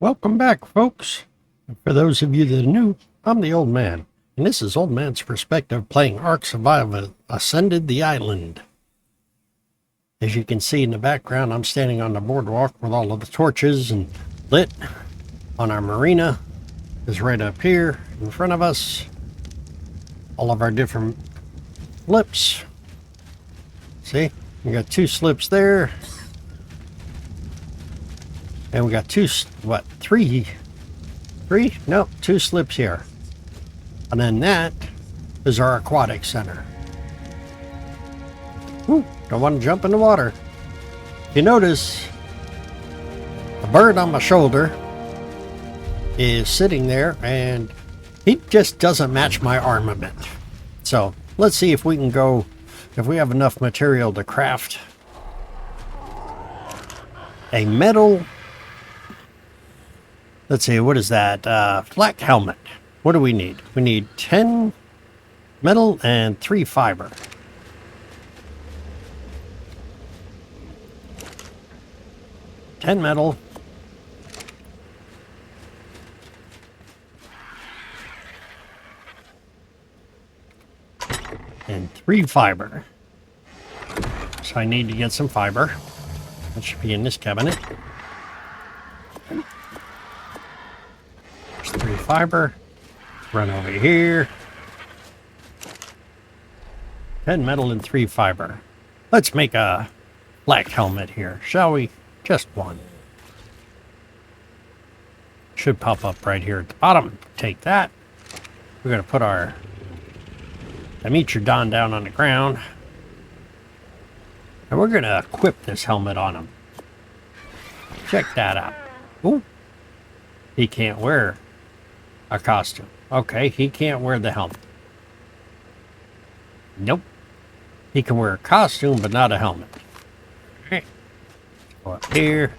Welcome back, folks. For those of you that are new, I'm the Old Man, and this is Old Man's Perspective playing Ark Survival Ascended the Island. As you can see in the background, I'm standing on the boardwalk with all of the torches and lit on our marina. Is right up here in front of us. All of our different flips. See, we got two slips there. And we got two slips here. And then that is our aquatic center. Ooh, don't want to jump in the water. If you notice, the bird on my shoulder is sitting there and he just doesn't match my armament. So let's see if we can go, if we have enough material to craft a metal. Let's see, what is that? Flak helmet. What do we need? We need 10 metal and 3 fiber. Ten metal. And 3 fiber. So I need to get some fiber. That should be in this cabinet. 3 fiber. Run over here. 10 metal and 3 fiber. Let's make a black helmet here, shall we? Just one. Should pop up right here at the bottom. Take that. We're going to put our Dimetrodon down on the ground. And we're going to equip this helmet on him. Check that out. Ooh. He can't wear a costume. Okay, he can't wear the helmet. Nope. He can wear a costume, but not a helmet. Alright. Go up here.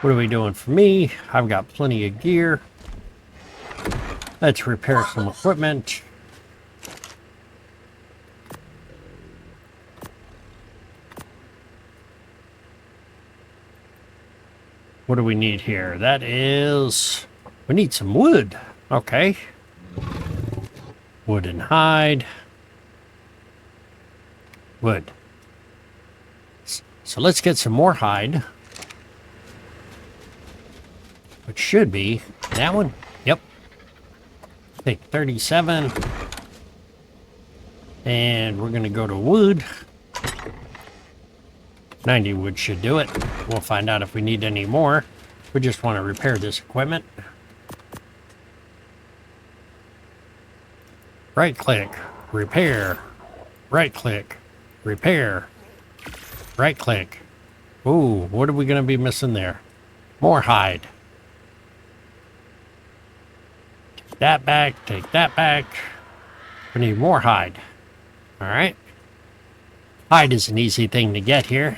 What are we doing for me? I've got plenty of gear. Let's repair some equipment. What do we need here? That is... we need some wood. Okay. Wood and hide. Wood. So let's get some more hide. Which should be that one. Yep. Take 37. And we're going to go to wood. 90 wood should do it. We'll find out if we need any more. We just want to repair this equipment. Right click, repair. Right click, repair. Right click. Ooh, what are we going to be missing there? More hide. Take that back, take that back. We need more hide. Alright. Hide is an easy thing to get here.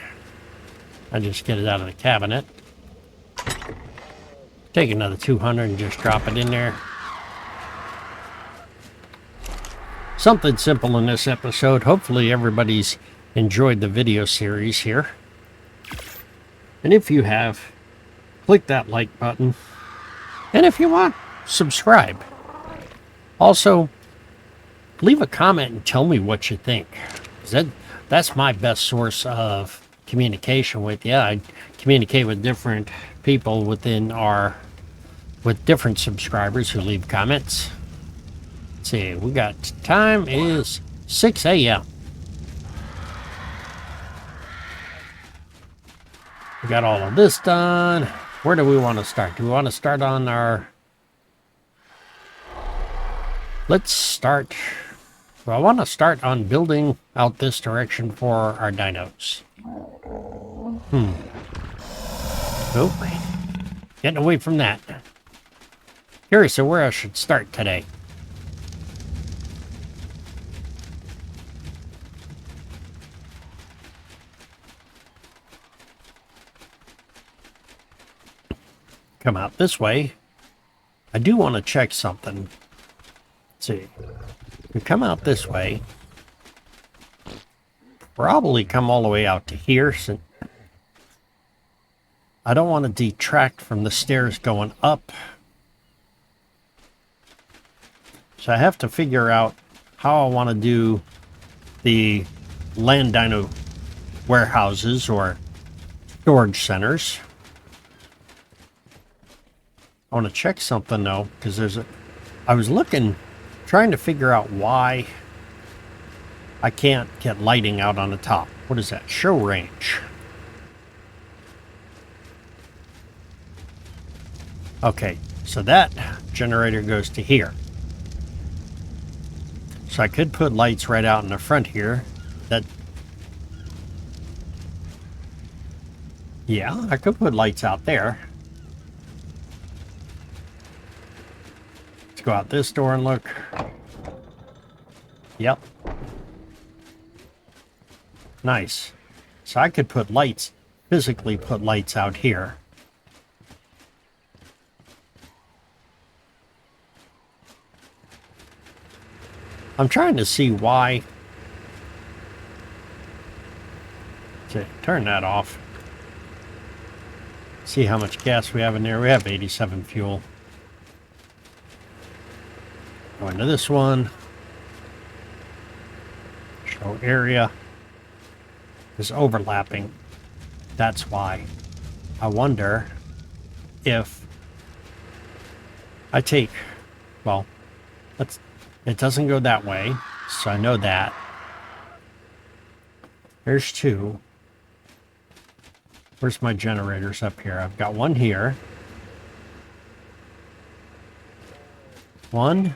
I just get it out of the cabinet. Take another 200 and just drop it in there. Something simple in this episode. Hopefully everybody's enjoyed the video series here. And if you have, click that like button. And if you want, subscribe. Also, leave a comment and tell me what you think. That's my best source of communication with you. I communicate with different people with different subscribers who leave comments. Let's see, we got time is 6 a.m. We got all of this done. Where do we want to start? Do we want to start on our... let's start... well, I want to start on building out this direction for our dinos. Nope. Getting away from that. Curious of where I should start today. Come out this way. I do want to check something. Let's see. We come out this way. Probably come all the way out to here. I don't want to detract from the stairs going up. So I have to figure out how I want to do the land dino warehouses or storage centers. I want to check something though, because I was trying to figure out why I can't get lighting out on the top. What is that? Show range. Okay, so that generator goes to here. So I could put lights right out in the front here. Yeah, I could put lights out there. Let's go out this door and look. Yep. Nice. So I could put lights, physically put lights out here. I'm trying to see why. Turn that off. See how much gas we have in there. We have 87 fuel. Go into this one. Show area. Is overlapping. That's why. I wonder if I take, well, it doesn't go that way, so I know that. There's two. Where's my generators up here? I've got one here. 1,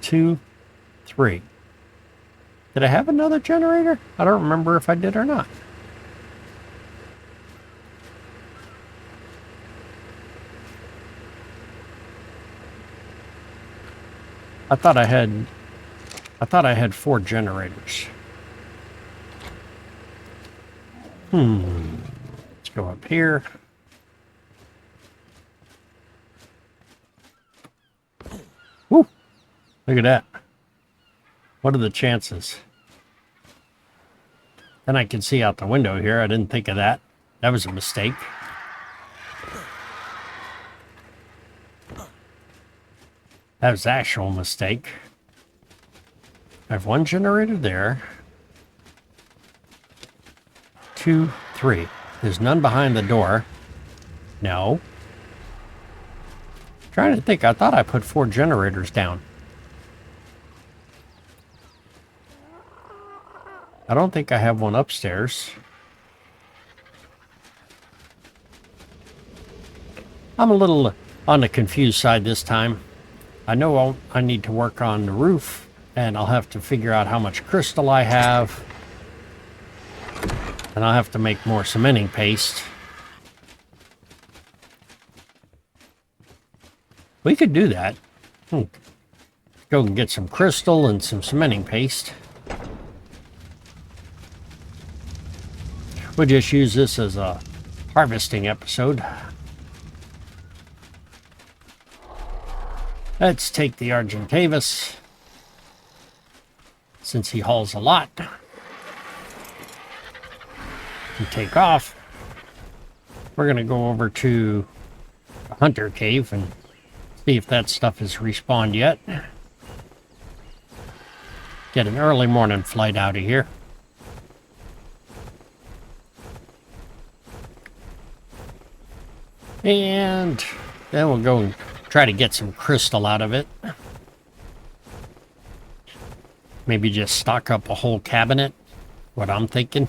2, 3. Did I have another generator? I don't remember if I did or not. I thought I had 4 generators. Let's go up here. Woo! Look at that. What are the chances? Then I can see out the window here. I didn't think of that. That was a mistake. That was an actual mistake. I have 1 generator there. 2, 3. There's none behind the door. No. Trying to think. I thought I put 4 generators down. I don't think I have one upstairs. I'm a little on the confused side this time. I know I need to work on the roof, and I'll have to figure out how much crystal I have. And I'll have to make more cementing paste. We could do that. Go and get some crystal and some cementing paste. We'll just use this as a harvesting episode. Let's take the Argentavis, since he hauls a lot, and take off. We're going to go over to the Hunter Cave and see if that stuff has respawned yet. Get an early morning flight out of here. And then we'll go and try to get some crystal out of it. Maybe just stock up a whole cabinet. What I'm thinking.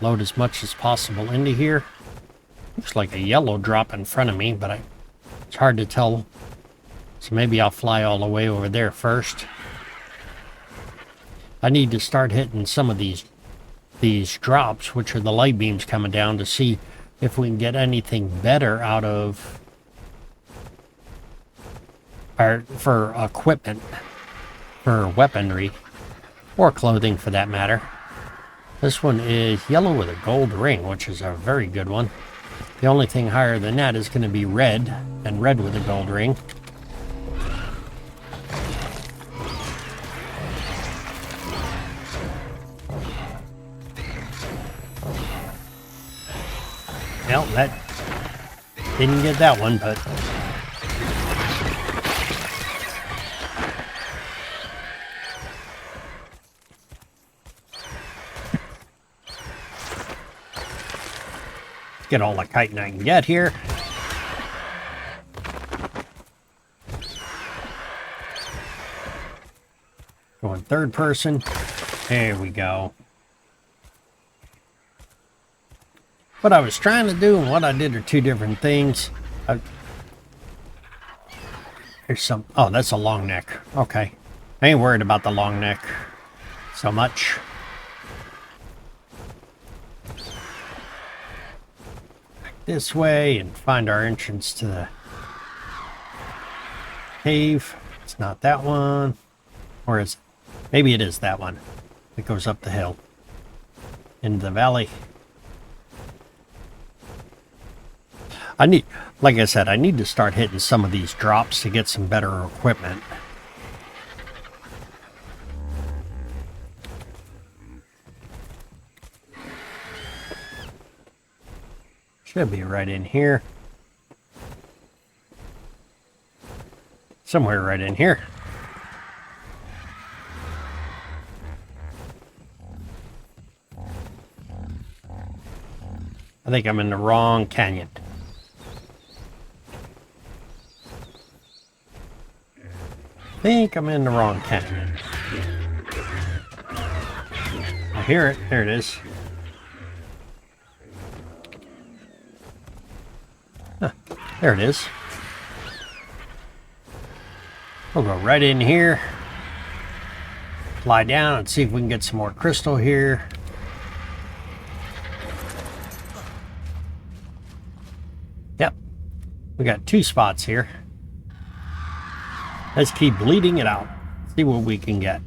Load as much as possible into here. Looks like a yellow drop in front of me, but it's hard to tell. So maybe I'll fly all the way over there first. I need to start hitting some of these drops, which are the light beams coming down, to see if we can get anything better out of for equipment, for weaponry, or clothing for that matter. This one is yellow with a gold ring, which is a very good one. The only thing higher than that is going to be red, and red with a gold ring. Well, that didn't get that one, but get all the chitin I can get here. Going third person. There we go. What I was trying to do and what I did are two different things. Here's some. Oh, that's a long neck. Okay. I ain't worried about the long neck so much. This way and find our entrance to the cave. It's not that one. Or is it? Maybe it is that one. It goes up the hill into the valley. Like I said, I need to start hitting some of these drops to get some better equipment. Should be right in here. Somewhere right in here. I think I'm in the wrong canyon. I think I'm in the wrong canyon. I hear it. There it is. Huh, there it is. We'll go right in here. Lie down and see if we can get some more crystal here. Yep. We got two spots here. Let's keep bleeding it out. See what we can get.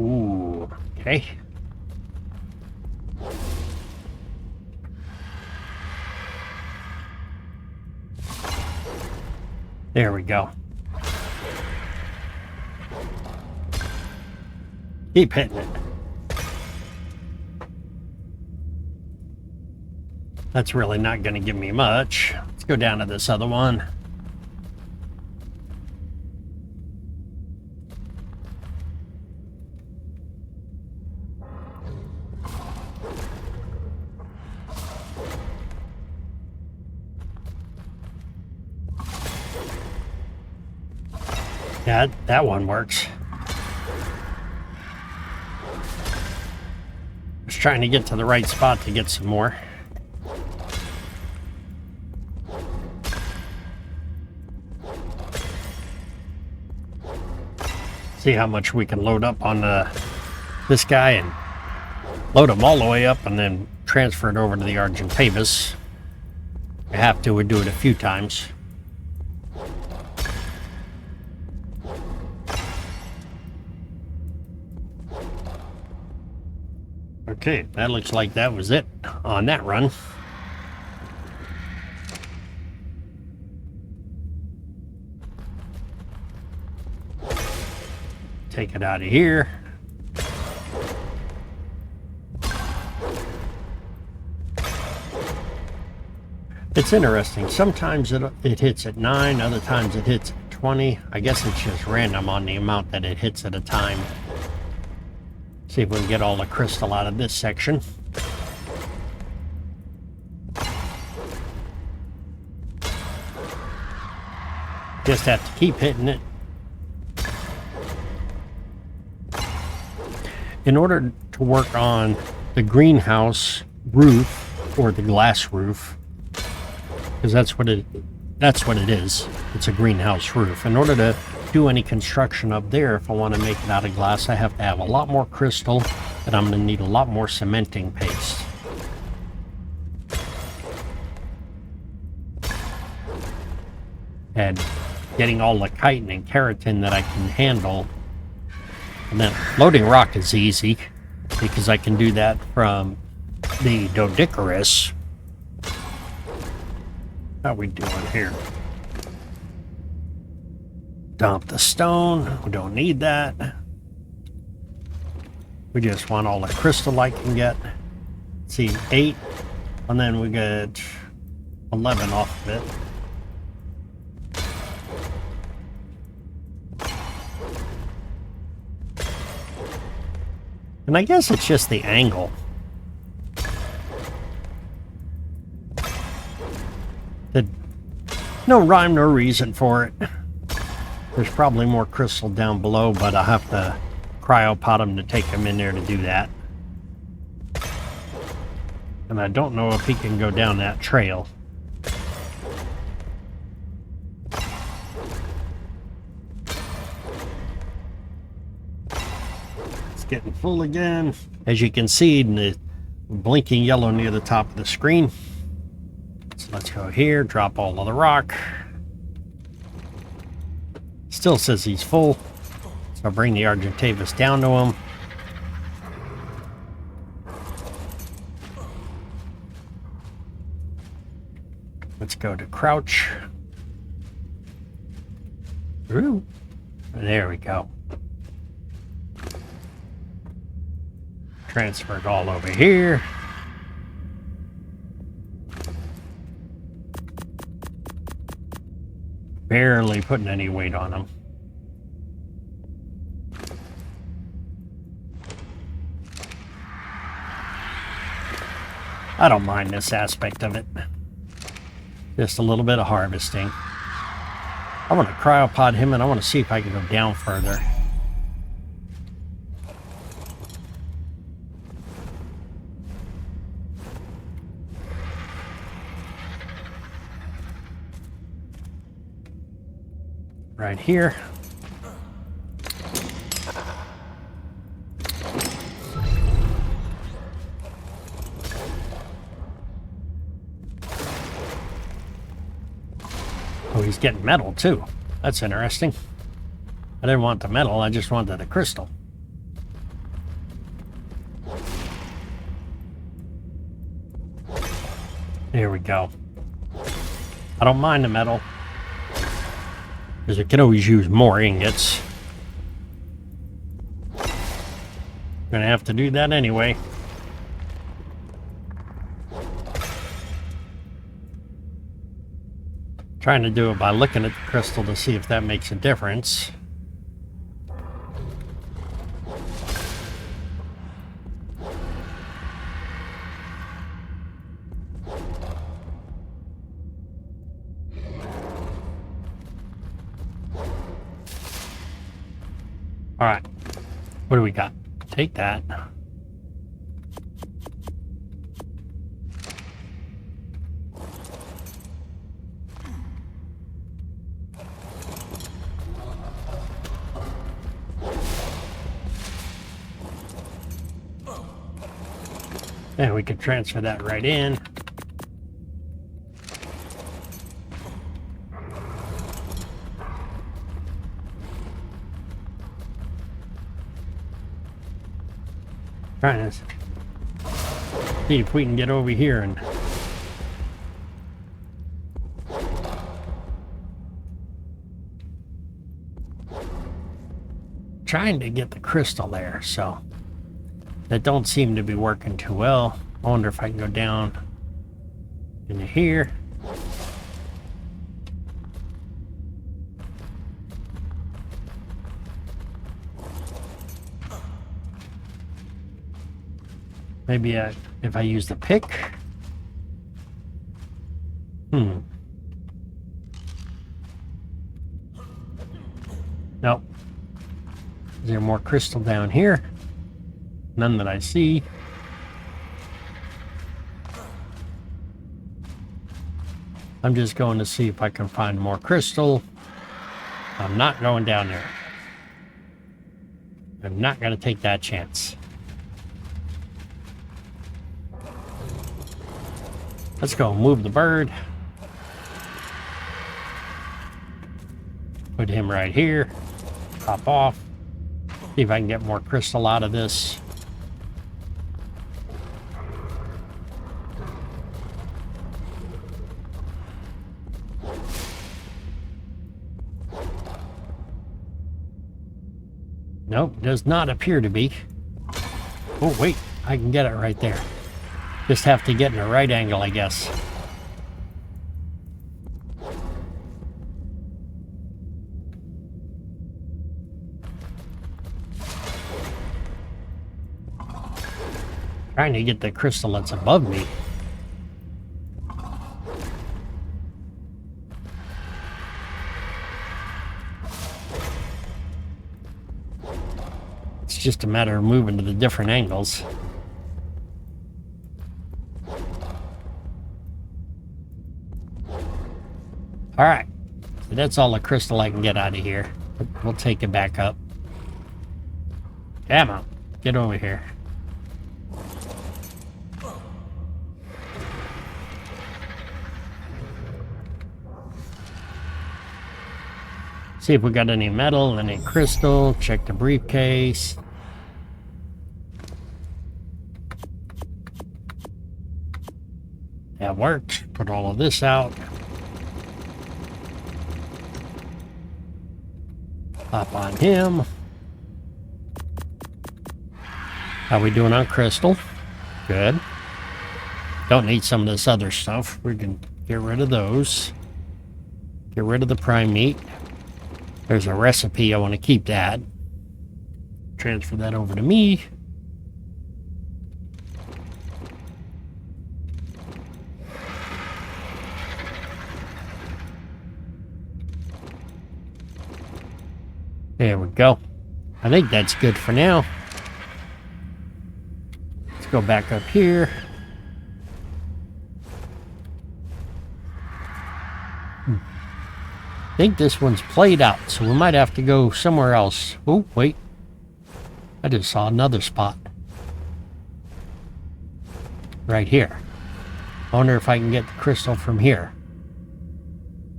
Ooh, okay. There we go. Keep hitting it. That's really not going to give me much. Let's go down to this other one. Yeah, that one works. Just trying to get to the right spot to get some more. See how much we can load up on this guy and load him all the way up and then transfer it over to the Argentavis. I have to, we do it a few times. Okay, that looks like that was it on that run. Take it out of here. It's interesting. Sometimes it hits at 9, other times it hits at 20. I guess it's just random on the amount that it hits at a time. See if we can get all the crystal out of this section. Just have to keep hitting it. In order to work on the greenhouse roof or the glass roof, because that's what it is. It's a greenhouse roof. In order to do any construction up there, if I want to make it out of glass, I have to have a lot more crystal, and I'm going to need a lot more cementing paste. And getting all the chitin and keratin that I can handle. And then loading rock is easy, because I can do that from the Doedicurus. How we doing here? Dump the stone. We don't need that. We just want all the crystal I can get. See, 8. And then we get 11 off of it. And I guess it's just the angle. No rhyme, no reason for it. There's probably more crystal down below, but I'll have to cryopod him to take him in there to do that. And I don't know if he can go down that trail. It's getting full again. As you can see, the blinking yellow near the top of the screen. So let's go here, drop all of the rock. Still says he's full. So I'll bring the Argentavis down to him. Let's go to crouch. Ooh. There we go. Transfer it all over here. Barely putting any weight on him. I don't mind this aspect of it. Just a little bit of harvesting. I want to cryopod him and I want to see if I can go down further. Right here. Oh, he's getting metal too. That's interesting. I didn't want the metal, I just wanted the crystal. Here we go. I don't mind the metal, because it can always use more ingots. Gonna have to do that anyway. Trying to do it by looking at the crystal to see if that makes a difference. All right, what do we got? Take that. And we could transfer that right in. Trying to see if we can get over here and trying to get the crystal there, so that don't seem to be working too well. I wonder if I can go down into here. Maybe if I use the pick. Nope. Is there more crystal down here? None that I see. I'm just going to see if I can find more crystal. I'm not going down there. I'm not going to take that chance. Let's go move the bird. Put him right here. Hop off. See if I can get more crystal out of this. Nope, does not appear to be. Oh, wait, I can get it right there. Just have to get in the right angle, I guess. Trying to get the crystal that's above me. It's just a matter of moving to the different angles. Alright, so that's all the crystal I can get out of here. We'll take it back up. Come on, get over here. See if we got any metal, any crystal, check the briefcase. That worked. Put all of this out. Hop on him. How we doing on crystal? Good. Don't need some of this other stuff. We can get rid of those. Get rid of the prime meat. There's a recipe. I want to keep that. Transfer that over to me. There we go. I think that's good for now. Let's go back up here. I think this one's played out, so we might have to go somewhere else. Oh, wait. I just saw another spot. Right here. I wonder if I can get the crystal from here.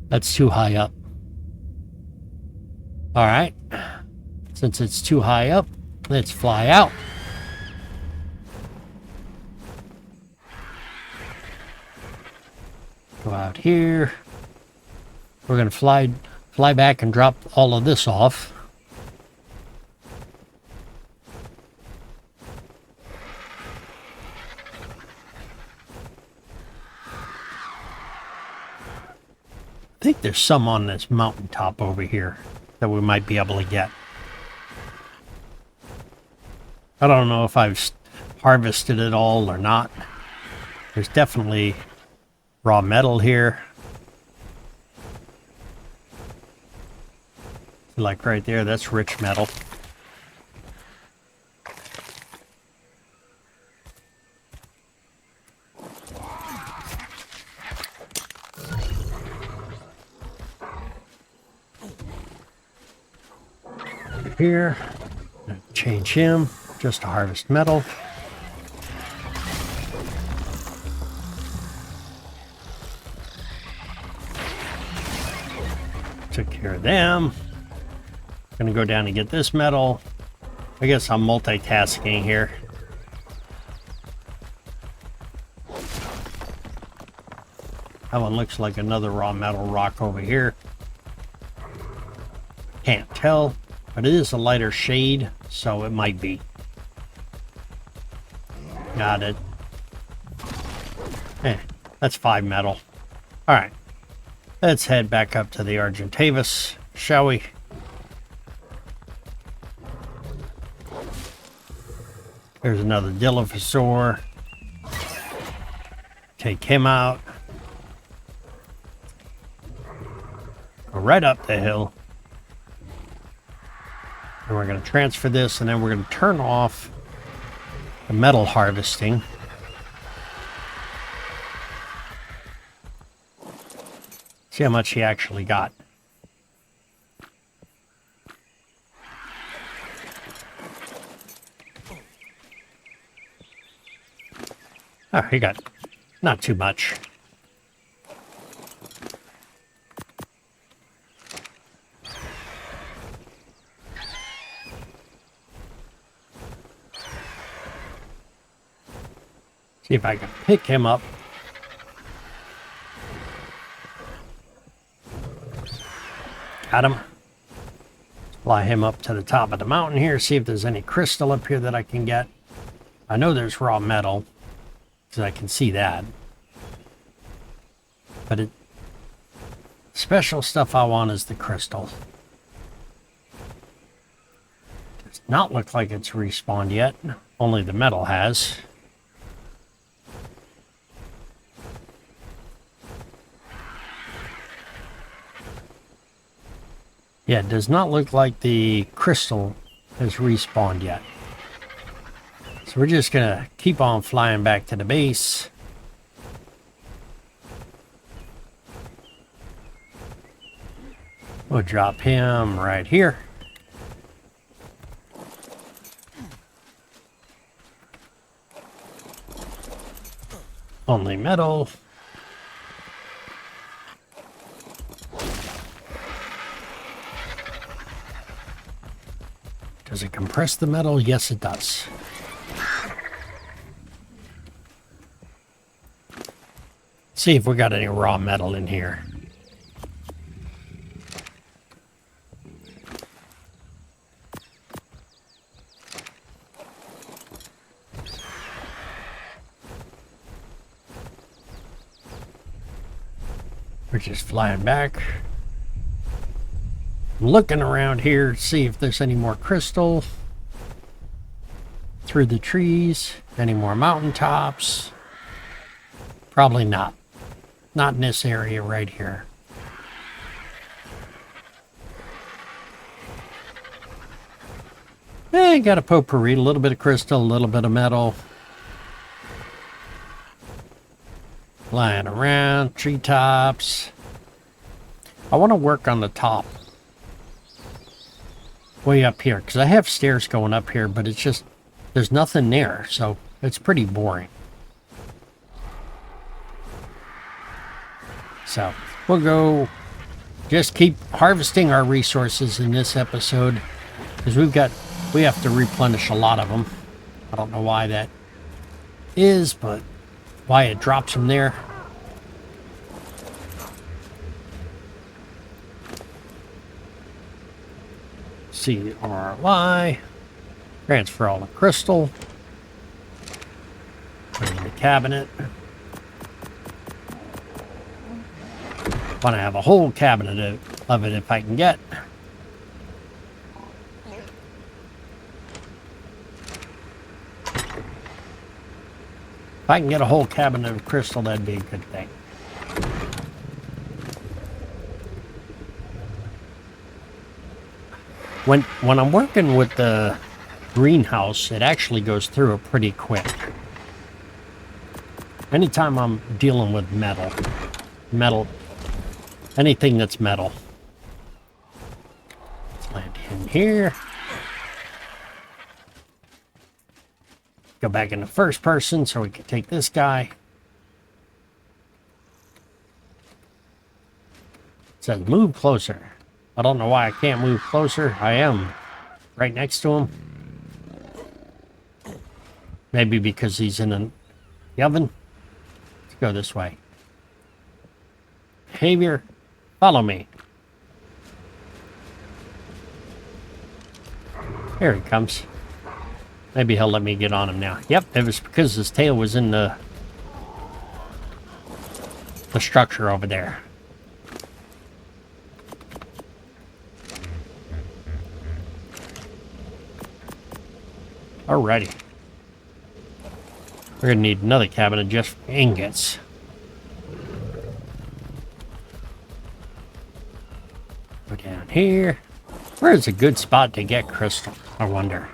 That's too high up. Alright. Since it's too high up, let's fly out. Go out here. We're going to fly back and drop all of this off. I think there's some on this mountaintop over here that we might be able to get. I don't know if I've harvested it all or not. There's definitely raw metal here. Like right there, that's rich metal. Here, change him just to harvest metal. Took care of them. Gonna go down and get this metal. I guess I'm multitasking here. That one looks like another raw metal rock over here. Can't tell, but it is a lighter shade, so it might be. Got it. That's 5 metal. Alright. Let's head back up to the Argentavis, shall we? There's another Dilophosaur. Take him out. Go right up the hill. And we're going to transfer this, and then we're going to turn off the metal harvesting. See how much he actually got. Oh, he got not too much. See if I can pick him up. Got him. Fly him up to the top of the mountain here, see if there's any crystal up here that I can get. I know there's raw metal, because I can see that. But special stuff I want is the crystal. Does not look like it's respawned yet. Only the metal has. Yeah, it does not look like the crystal has respawned yet. So we're just going to keep on flying back to the base. We'll drop him right here. Only metal. Does it compress the metal? Yes, it does. See if we got any raw metal in here. We're just flying back. I'm looking around here to see if there's any more crystal through the trees, any more mountaintops. Probably not. Not in this area right here. Got a potpourri, a little bit of crystal, a little bit of metal. Flying around, treetops. I want to work on the top. Way up here, because I have stairs going up here, but it's just, there's nothing there, so it's pretty boring. So, we'll go just keep harvesting our resources in this episode, because we have to replenish a lot of them. I don't know why that is, but why it drops them there. CRY. Transfer all the crystal. Put it in the cabinet. Want to have a whole cabinet of it if I can get. If I can get a whole cabinet of crystal, that'd be a good thing. When I'm working with the greenhouse, it actually goes through it pretty quick. Anytime I'm dealing with metal, anything that's metal. Let's land in here. Go back into first person so we can take this guy. It says move closer. I don't know why I can't move closer. I am right next to him. Maybe because he's in the oven. Let's go this way. Behavior, follow me. Here he comes. Maybe he'll let me get on him now. Yep, it was because his tail was in the structure over there. Alrighty. We're gonna need another cabinet just for ingots. Go down here. Where is a good spot to get crystal? I wonder.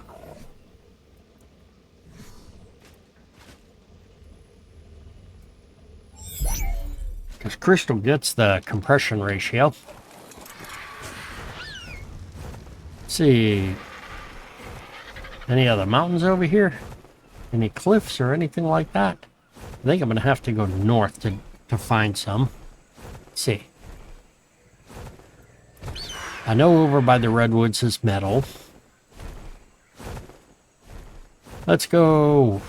Because crystal gets the compression ratio. Let's see. Any other mountains over here? Any cliffs or anything like that? I think I'm going to have to go north to find some. Let's see. I know over by the redwoods is metal. Let's go.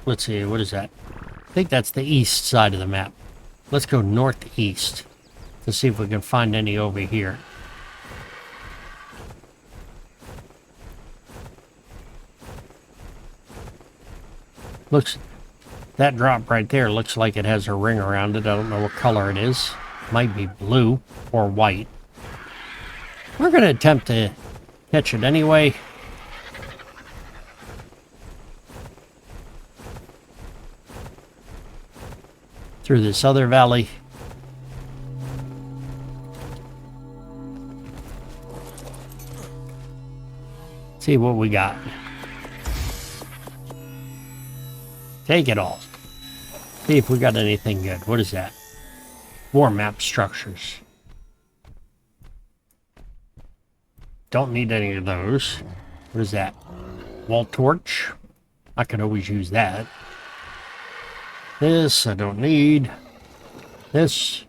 Let's see, what is that? I think that's the east side of the map. Let's go northeast to see if we can find any over here. Looks, that drop right there looks like it has a ring around it. I don't know what color it is. Might be blue or white. We're going to attempt to catch it anyway. Through this other valley. See what we got. Take it all. See if we got anything good. What is that? War map structures. Don't need any of those. What is that? Wall torch. I could always use that. This I don't need. This.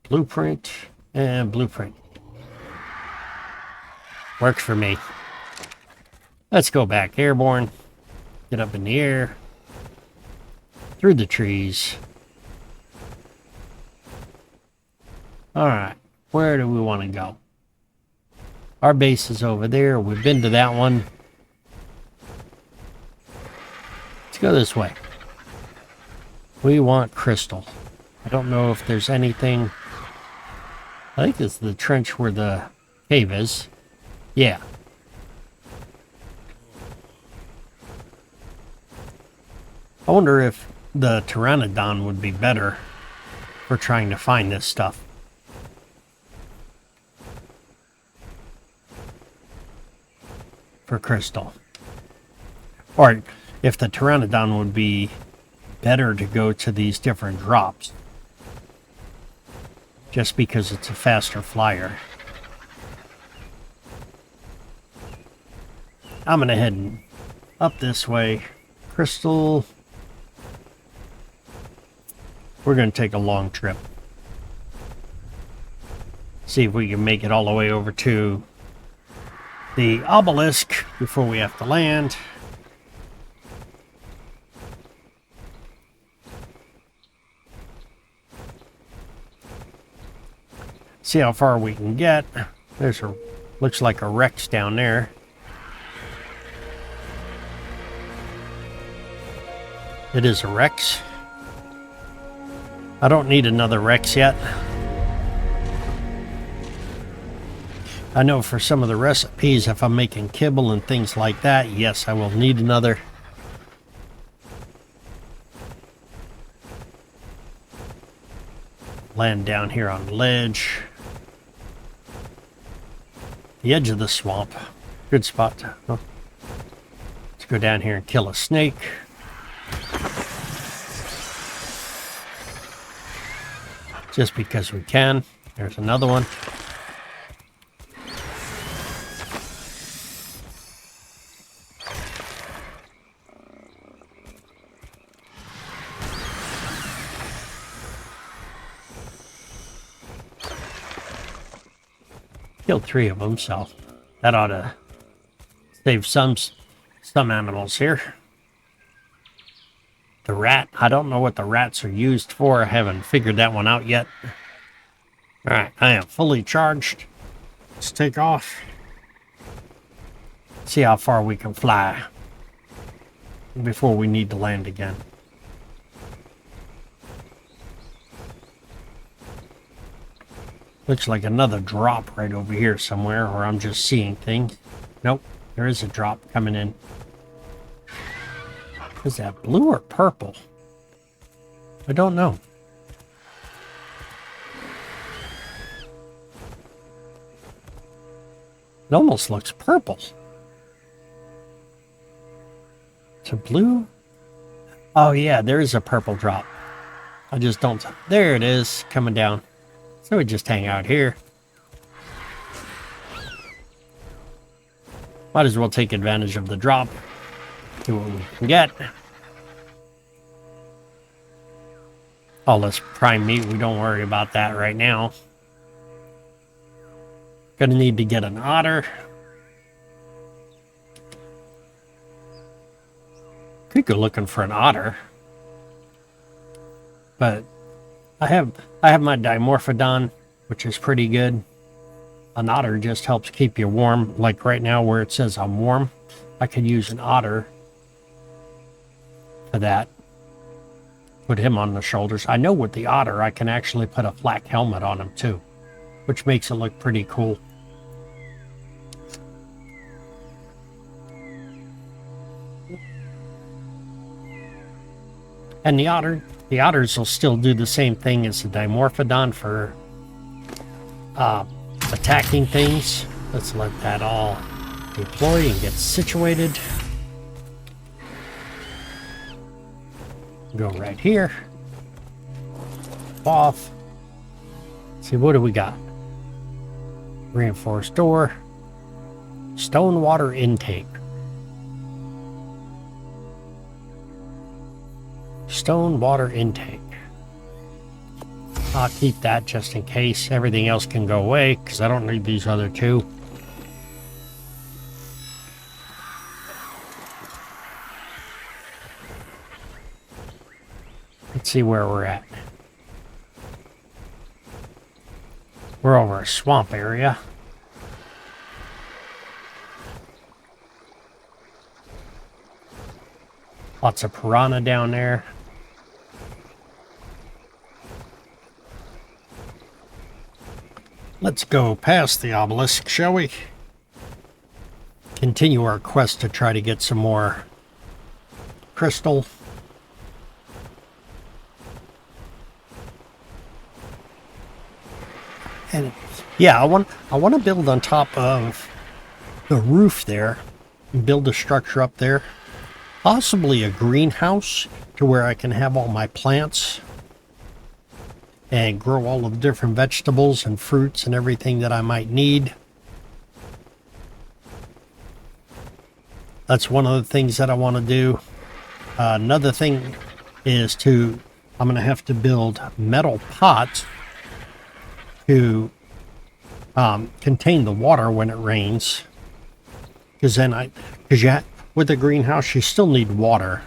Blueprint and blueprint. Works for me. Let's go back. Airborne. Get up in the air. Through the trees. Alright. Where do we want to go? Our base is over there. We've been to that one. Let's go this way. We want crystal. I don't know if there's anything. I think it's the trench where the cave is. Yeah. I wonder if the pteranodon would be better for trying to find this stuff. For crystal. Or if the pteranodon would be better to go to these different drops. Just because it's a faster flyer. I'm gonna head up this way. Crystal. We're gonna take a long trip. See if we can make it all the way over to the obelisk before we have to land. See how far we can get. There's a, looks like a Rex down there. It is a Rex. I don't need another Rex yet. I know for some of the recipes, if I'm making kibble and things like that, yes, I will need another. Land down here on the ledge. The edge of the swamp. Good spot. Let's go down here and kill a snake. Just because we can. There's another one. Killed 3 of them, so that ought to save some animals here. The rat, I don't know what the rats are used for. I haven't figured that one out yet. Alright, I am fully charged. Let's take off. See how far we can fly before we need to land again. Looks like another drop right over here somewhere, or I'm just seeing things. Nope, there is a drop coming in. Is that blue or purple? I don't know. It almost looks purple. It's a blue? Oh yeah, there is a purple drop. I just don't... There it is, coming down. So we just hang out here. Might as well take advantage of the drop. See what we can get. All this prime meat, we don't worry about that right now. Gonna need to get an otter. Could go looking for an otter. But I have my dimorphodon, which is pretty good. An otter just helps keep you warm. Like right now where it says I'm warm, I could use an otter for that. Put him on the shoulders. I know with the otter, I can actually put a flak helmet on him too, which makes it look pretty cool. And the otters will still do the same thing as the Dimorphodon for attacking things. Let's let that all deploy and get situated. Go right here. Off. See, what do we got? Reinforced door. Stone water intake. Stone water intake. I'll keep that just in case. Everything else can go away because I don't need these other two. Let's see where we're at. We're over a swamp area. Lots of piranha down there. Let's go past the obelisk, shall we? Continue our quest to try to get some more crystal. And yeah, I want to build on top of the roof there and build a structure up there. Possibly a greenhouse to where I can have all my plants and grow all of the different vegetables and fruits and everything that I might need. That's one of the things that I want to do. Another thing is I'm going to have to build metal pots to contain the water when it rains. Because with the greenhouse, you still need water.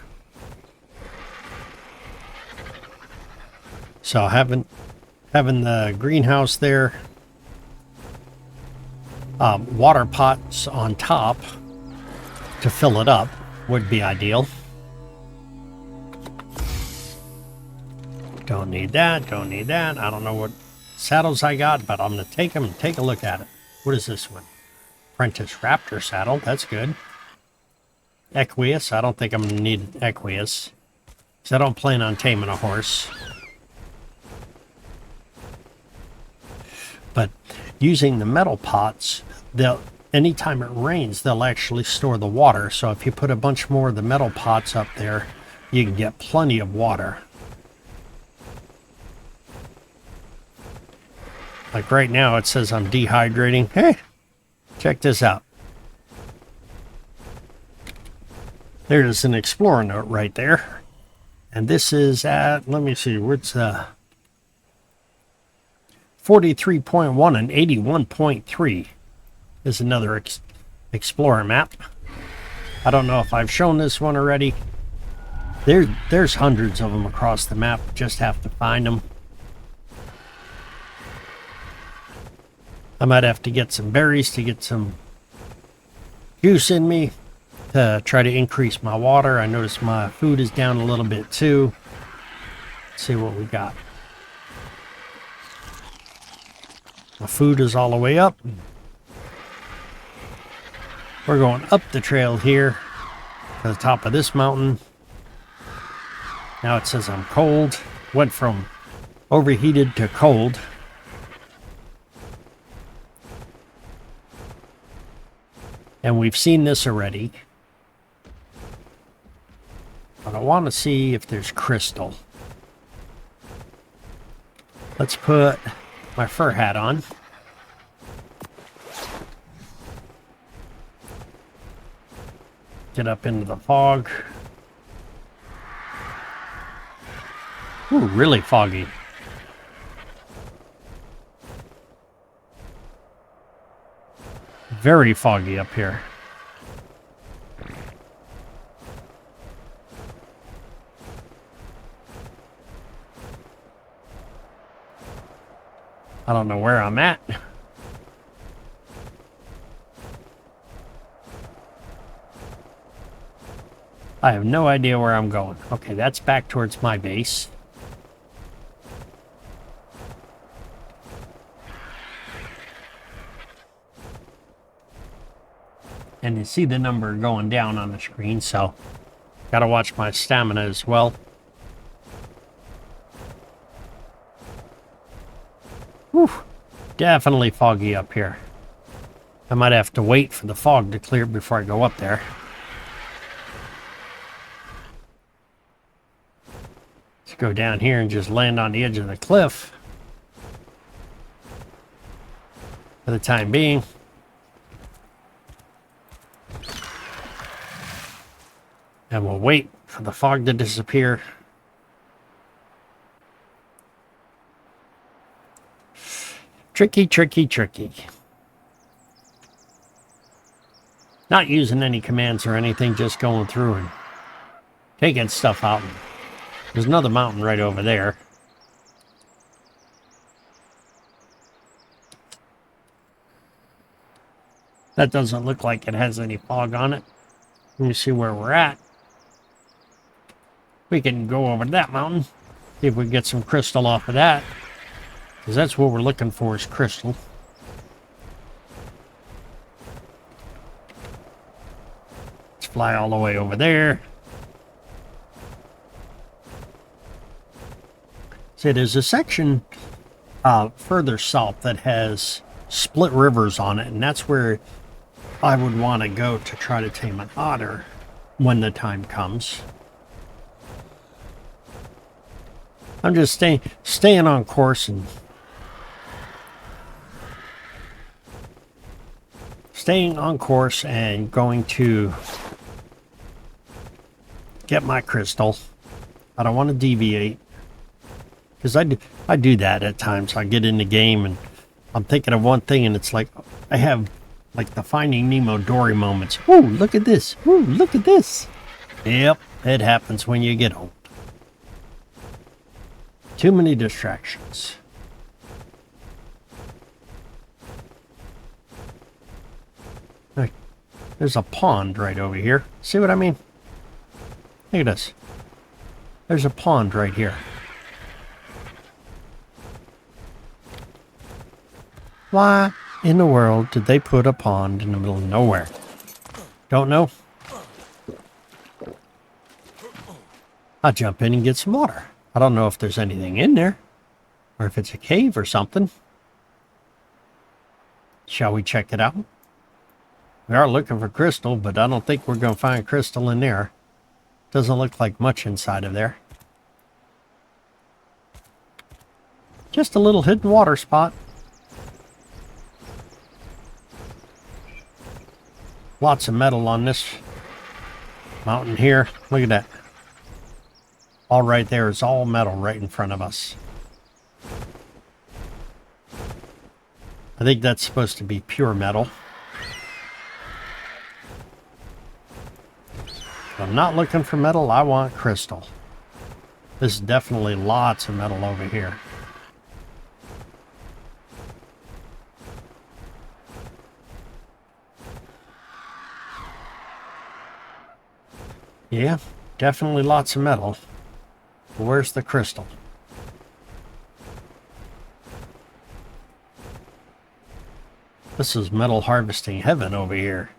So having the greenhouse there, water pots on top to fill it up would be ideal. Don't need that, don't need that. I don't know what saddles I got, but I'm going to take them and take a look at it. What is this one? Apprentice Raptor saddle, that's good. Equius, I don't think I'm going to need Equius, because I don't plan on taming a horse. But using the metal pots, anytime it rains, they'll actually store the water. So if you put a bunch more of the metal pots up there, you can get plenty of water. Like right now, it says I'm dehydrating. Hey, check this out. There's an explorer note right there. And this is at, let me see, where's 43.1 and 81.3 is another explorer map. I don't know if I've shown this one already. There's hundreds of them across the map. Just have to find them. I might have to get some berries to get some juice in me to try to increase my water. I noticed my food is down a little bit too. Let's see what we got. My food is all the way up. We're going up the trail here to the top of this mountain. Now it says I'm cold. Went from overheated to cold. And we've seen this already. But I want to see if there's crystal. Let's put my fur hat on. Get up into the fog. Ooh, really foggy. Very foggy up here. I don't know where I'm at. I have no idea where I'm going. Okay, that's back towards my base. And you see the number going down on the screen, so gotta watch my stamina as well. Whew, definitely foggy up here. I might have to wait for the fog to clear before I go up there. Let's go down here and just land on the edge of the cliff for the time being. And we'll wait for the fog to disappear. Tricky, tricky, tricky. Not using any commands or anything, just going through and taking stuff out. There's another mountain right over there. That doesn't look like it has any fog on it. Let me see where we're at. We can go over to that mountain, see if we can get some crystal off of that. Because that's what we're looking for, is crystal. Let's fly all the way over there. See, there's a section further south that has split rivers on it, and that's where I would want to go to try to tame an otter when the time comes. I'm just staying on course and going to get my crystal. I don't want to deviate, because I do that at times. I get in the game and I'm thinking of one thing, and it's like I have like the Finding Nemo Dory moments. Ooh, look at this. Ooh, look at this. Yep, it happens when you get old. Too many distractions. Look, there's a pond right over here. See what I mean? Look at this. There's a pond right here. Why in the world did they put a pond in the middle of nowhere? Don't know. I'll jump in and get some water. I don't know if there's anything in there, or if it's a cave or something. Shall we check it out? We are looking for crystal, but I don't think we're going to find crystal in there. Doesn't look like much inside of there. Just a little hidden water spot. Lots of metal on this mountain here. Look at that. All right there is all metal right in front of us. I think that's supposed to be pure metal. I'm not looking for metal, I want crystal. There's definitely lots of metal over here. Yeah, definitely lots of metal. But where's the crystal? This is metal harvesting heaven over here.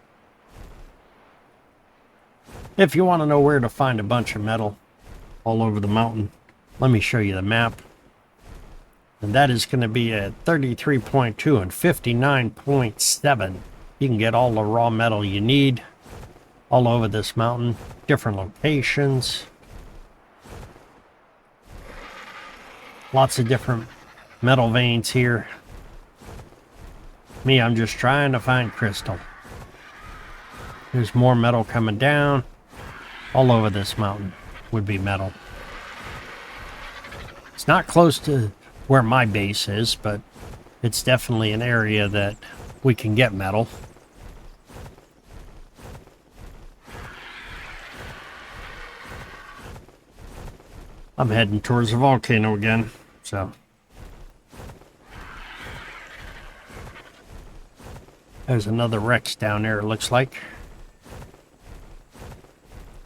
If you want to know where to find a bunch of metal all over the mountain, let me show you the map. And that is going to be at 33.2 and 59.7. You can get all the raw metal you need all over this mountain, different locations. Lots of different metal veins here. Me, I'm just trying to find crystal. There's more metal coming down. All over this mountain would be metal. It's not close to where my base is, but it's definitely an area that we can get metal. I'm heading towards the volcano again, so. There's another Rex down there, it looks like.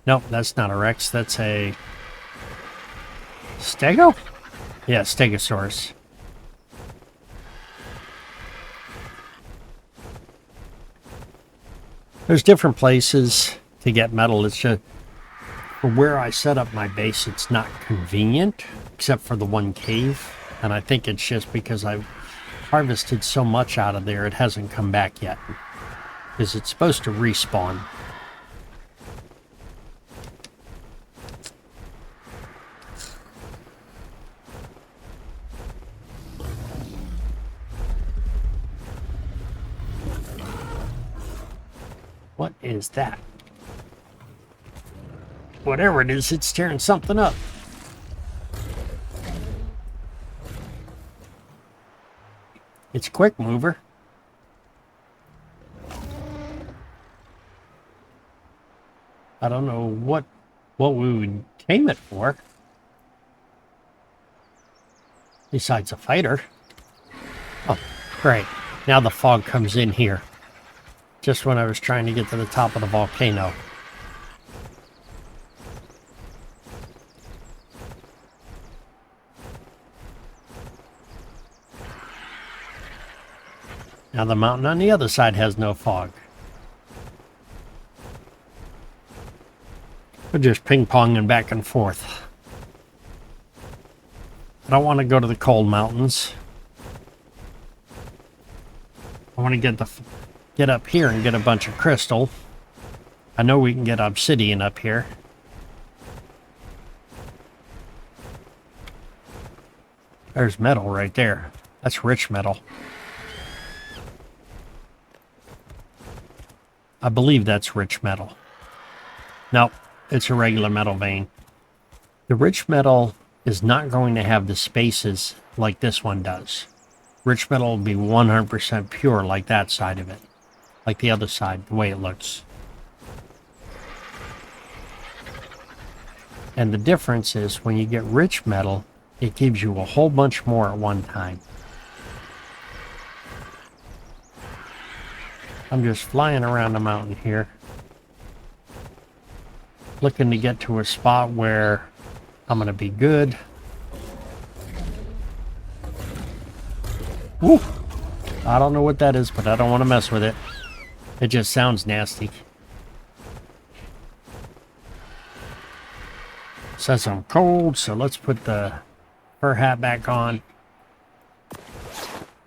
Nope, that's not a Rex. That's a Stego? Yeah, Stegosaurus. There's different places to get metal. It's just for where I set up my base, it's not convenient, except for the one cave. And I think it's just because I've harvested so much out of there, it hasn't come back yet. Because it's supposed to respawn. What is that? Whatever it is, it's tearing something up. It's a quick mover. I don't know what we would tame it for. Besides a fighter. Oh, great. Now the fog comes in here. Just when I was trying to get to the top of the volcano. Now the mountain on the other side has no fog. We're just ping-ponging back and forth. I don't want to go to the cold mountains. I want to get up here and get a bunch of crystal. I know we can get obsidian up here. There's metal right there. That's rich metal. I believe that's rich metal. No, it's a regular metal vein. The rich metal is not going to have the spaces like this one does. Rich metal will be 100% pure like that side of it. Like the other side, the way it looks. And the difference is when you get rich metal, it gives you a whole bunch more at one time. I'm just flying around the mountain here. Looking to get to a spot where I'm going to be good. Woo! I don't know what that is, but I don't want to mess with it. It just sounds nasty. Says I'm cold, so let's put the fur hat back on.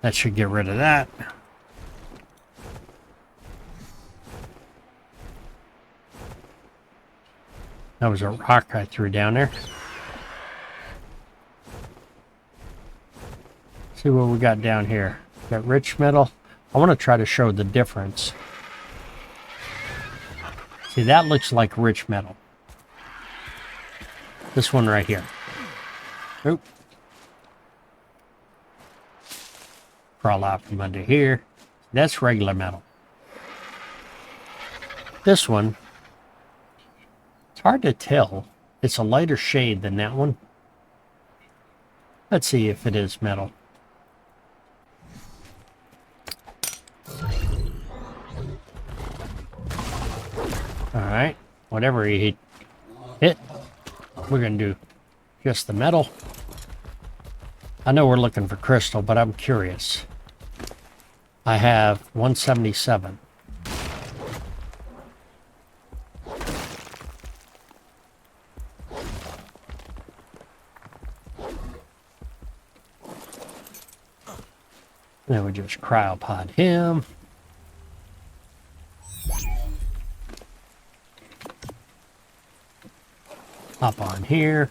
That should get rid of that. That was a rock I threw down there. See what we got down here. Got rich metal. I want to try to show the difference. See, that looks like rich metal. This one right here. Oop. Crawl out from under here. That's regular metal. This one, it's hard to tell. It's a lighter shade than that one. Let's see if it is metal. Alright, whatever he hit, we're going to do just the metal. I know we're looking for crystal, but I'm curious. I have 177. Then we just cryopod him. Hop on here.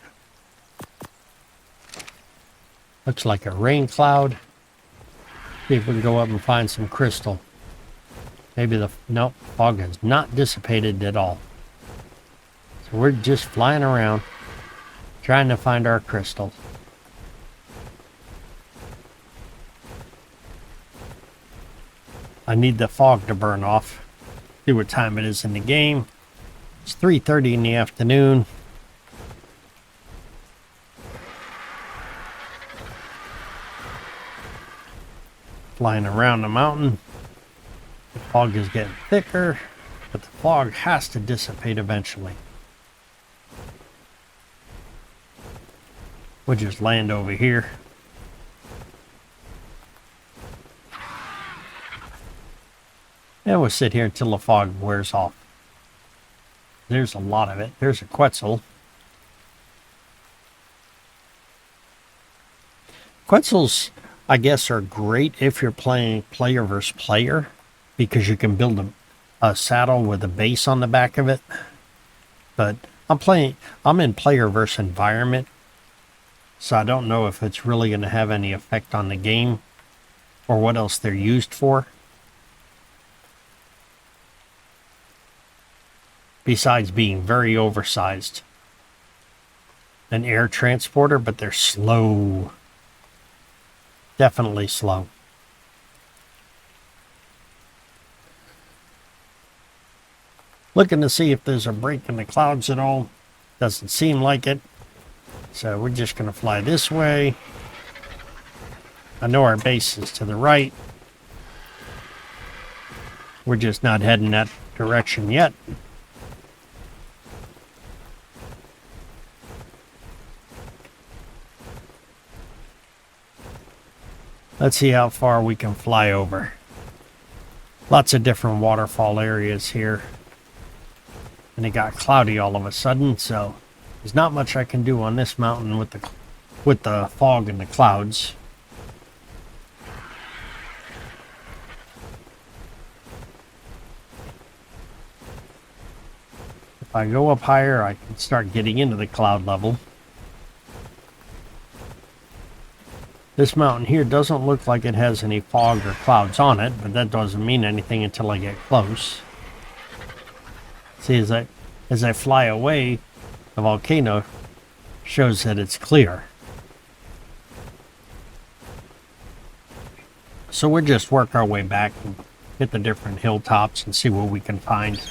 Looks like a rain cloud. See if we can go up and find some crystal. Maybe nope, fog has not dissipated at all. So we're just flying around, trying to find our crystal. I need the fog to burn off. See what time it is in the game. It's 3:30 in the afternoon. Flying around the mountain. The fog is getting thicker, but the fog has to dissipate eventually. We'll just land over here. And we'll sit here until the fog wears off. There's a lot of it. There's a Quetzal. Quetzals, I guess, are great if you're playing player versus player, because you can build a saddle with a base on the back of it. But I'm in player versus environment, so I don't know if it's really going to have any effect on the game or what else they're used for. Besides being very oversized. An air transporter, but they're slow. Definitely slow. Looking to see if there's a break in the clouds at all. Doesn't seem like it. So we're just going to fly this way. I know our base is to the right. We're just not heading that direction yet. Let's see how far we can fly over. Lots of different waterfall areas here. And it got cloudy all of a sudden, so there's not much I can do on this mountain with the fog and the clouds. If I go up higher, I can start getting into the cloud level. This mountain here doesn't look like it has any fog or clouds on it, but that doesn't mean anything until I get close. See, as I fly away, the volcano shows that it's clear. So we'll just work our way back and hit the different hilltops and see what we can find.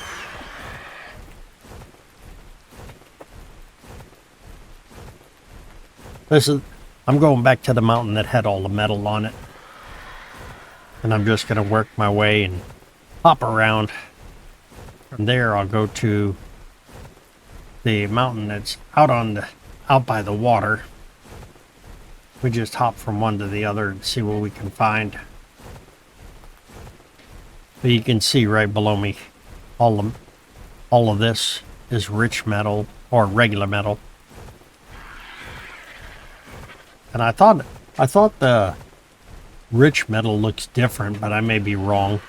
I'm going back to the mountain that had all the metal on it. And I'm just going to work my way and hop around. From there, I'll go to the mountain that's out by the water. We just hop from one to the other and see what we can find. But you can see right below me, all of this is rich metal or regular metal. And I thought the rich metal looks different, but I may be wrong.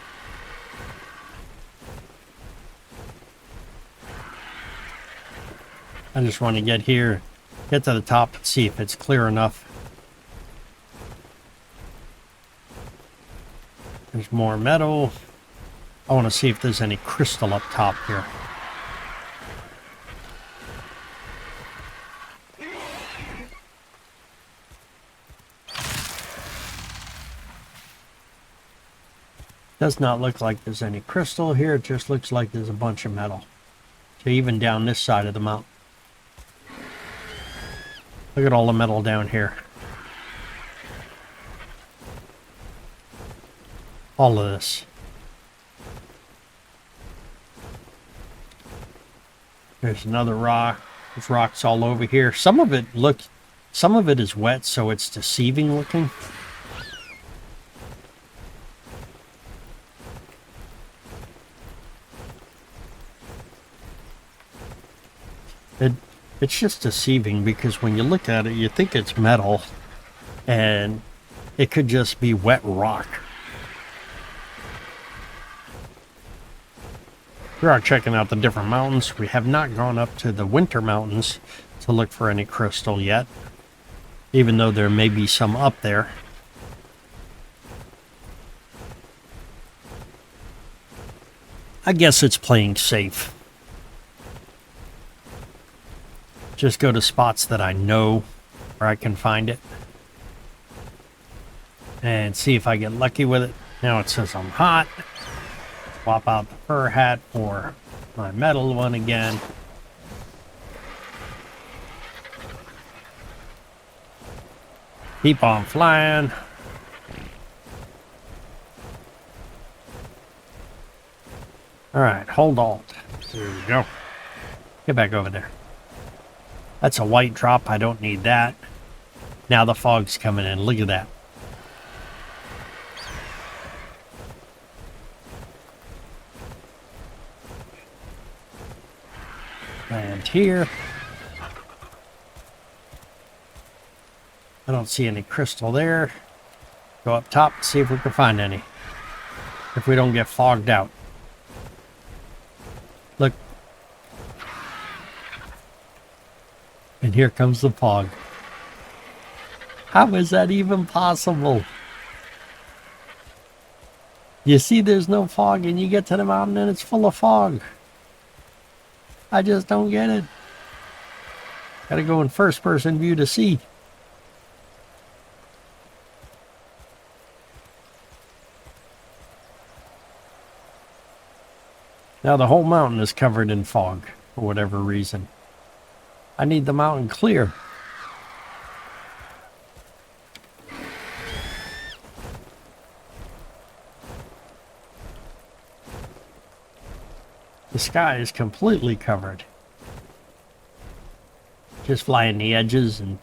I just want to get here, get to the top and see if it's clear enough. There's more metal. I want to see if there's any crystal up top here. Does not look like there's any crystal here. It just looks like there's a bunch of metal. So even down this side of the mountain. Look at all the metal down here. All of this. There's another rock. There's rocks all over here. Some of it is wet, so it's deceiving looking. It's just deceiving because when you look at it, you think it's metal, and it could just be wet rock. We are checking out the different mountains. We have not gone up to the winter mountains to look for any crystal yet, even though there may be some up there. I guess it's playing safe. Just go to spots that I know where I can find it. And see if I get lucky with it. Now it says I'm hot. Swap out the fur hat for my metal one again. Keep on flying. Alright, hold Alt. There we go. Get back over there. That's a white drop. I don't need that. Now the fog's coming in. Look at that. And here. I don't see any crystal there. Go up top and see if we can find any. If we don't get fogged out. Look. And here comes the fog. How is that even possible? You see there's no fog and you get to the mountain and it's full of fog. I just don't get it. Gotta go in first person view to see. Now the whole mountain is covered in fog for whatever reason. I need the mountain clear. The sky is completely covered. Just flying the edges, and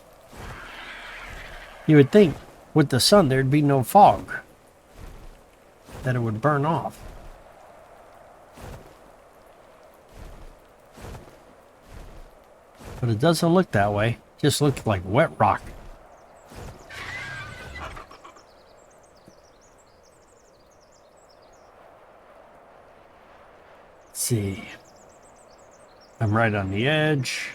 you would think with the sun there'd be no fog, that it would burn off. But it doesn't look that way. It just looks like wet rock. Let's see. I'm right on the edge.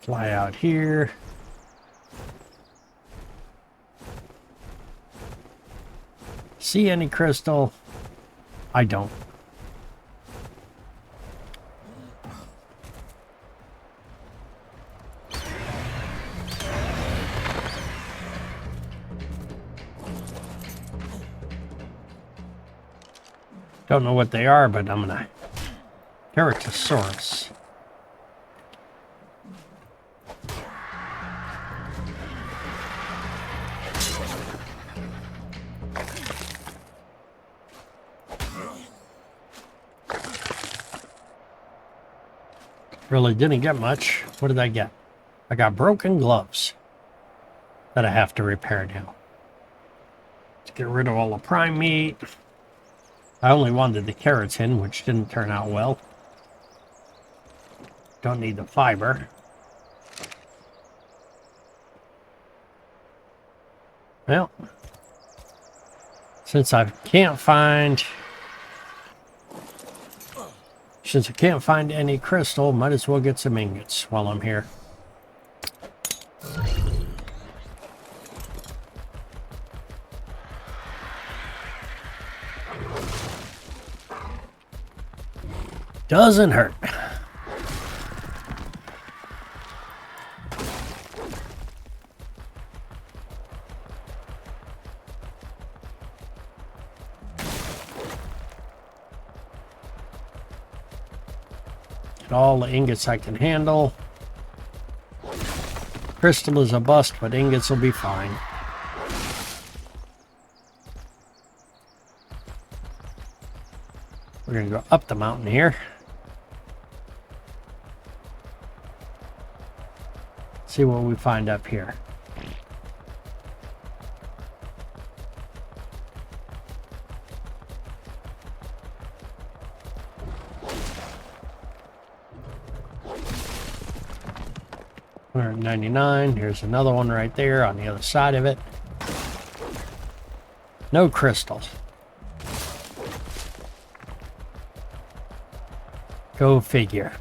Fly out here. See any crystal? I don't. Don't know what they are, but I'm gonna... Keratosaurus. Really didn't get much. What did I get? I got broken gloves that I have to repair now. To get rid of all the prime meat. I only wanted the keratin, which didn't turn out well. Don't need the fiber. Well, since I can't find any crystal, might as well get some ingots while I'm here. Doesn't hurt. Get all the ingots I can handle. Crystal is a bust, but ingots will be fine. We're going to go up the mountain here. See what we find up here. $199. Here's another one right there on the other side of it. No crystals. Go figure.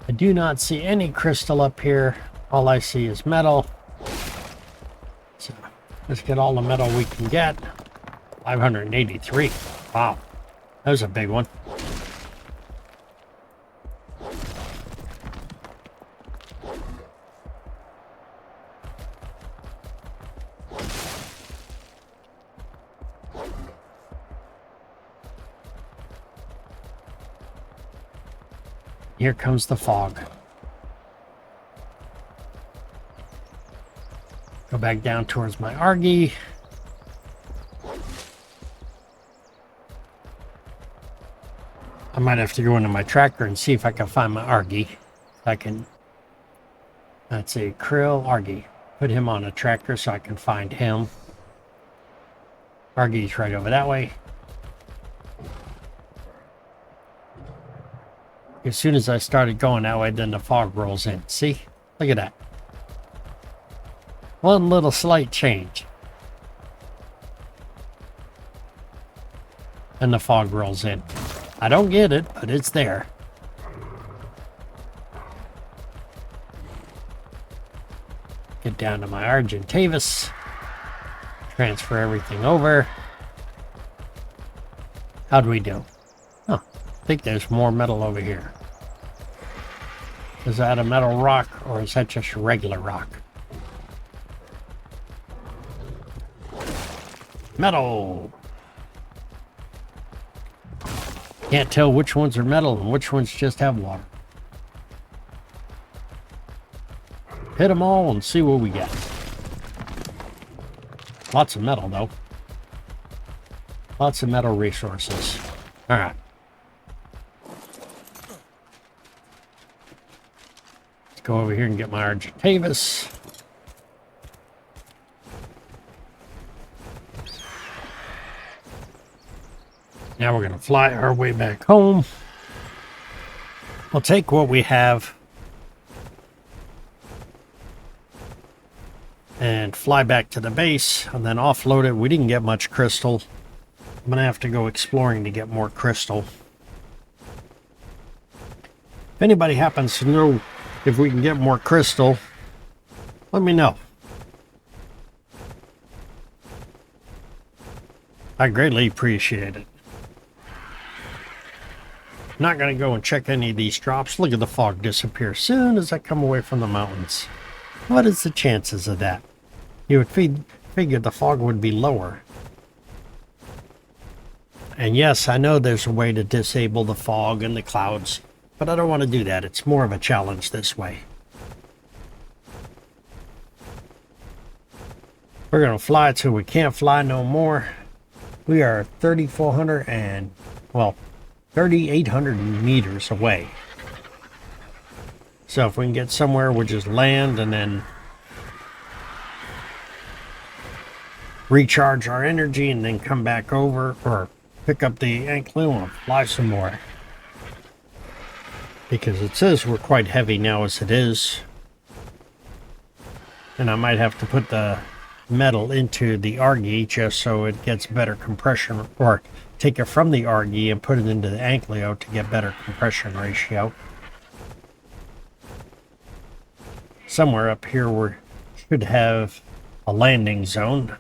I do not see any crystal up here. All I see is metal. So let's get all the metal we can get. 583. Wow. That was a big one. Here comes the fog. Go back down towards my Argy. I might have to go into my tracker and see if I can find my Argy. That's a krill Argy. Put him on a tracker so I can find him. Argy's right over that way. As soon as I started going that way, then the fog rolls in. See? Look at that. One little slight change. And the fog rolls in. I don't get it, but it's there. Get down to my Argentavis. Transfer everything over. How'd we do? Oh, I think there's more metal over here. Is that a metal rock or is that just a regular rock? Metal! Can't tell which ones are metal and which ones just have water. Hit them all and see what we get. Lots of metal, though. Lots of metal resources. All right. Let's go over here and get my Argentavis. Now we're going to fly our way back home. We'll take what we have and fly back to the base and then offload it. We didn't get much crystal. I'm going to have to go exploring to get more crystal. If anybody happens to know if we can get more crystal, let me know. I greatly appreciate it. I'm not going to go and check any of these drops. Look at the fog disappear as soon as I come away from the mountains. What is the chances of that? You would figure the fog would be lower. And yes, I know there's a way to disable the fog and the clouds, but I don't want to do that. It's more of a challenge this way. We're going to fly till we can't fly no more. We are 3,400 and, well, 3,800 meters away. So if we can get somewhere, we'll just land and then recharge our energy and then come back over or pick up the Ankle and fly some more. Because it says we're quite heavy now as it is. And I might have to put the metal into the Argy just so it gets better compression, or take it from the Argy and put it into the Ankleo to get better compression ratio. Somewhere up here we should have a landing zone.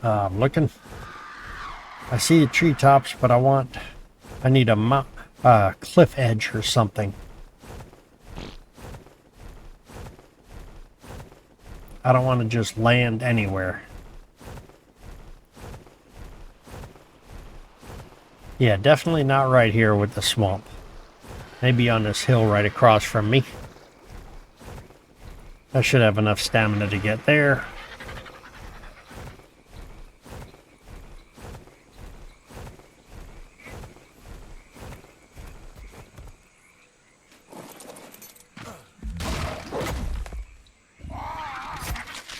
I'm looking. I see the treetops, but I need a cliff edge or something. I don't want to just land anywhere. Yeah, definitely not right here with the swamp. Maybe on this hill right across from me. I should have enough stamina to get there.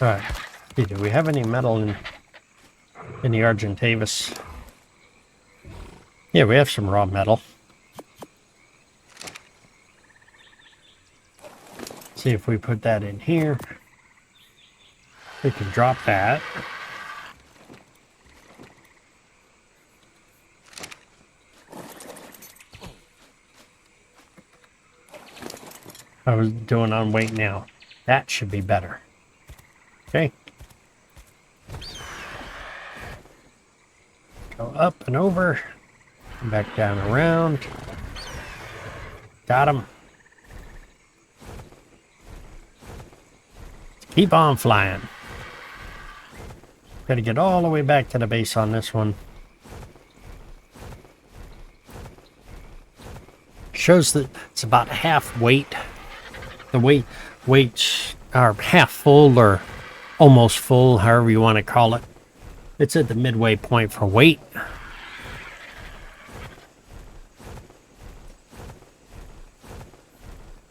Alright, do we have any metal in the Argentavis? Yeah, we have some raw metal. See if we put that in here. We can drop that. I was doing on weight now. That should be better. Okay. Go up and over. Back down around. Got him. Keep on flying. Got to get all the way back to the base on this one. Shows that it's about half weight. The weights are half full or almost full, however you want to call it. It's at the midway point for weight.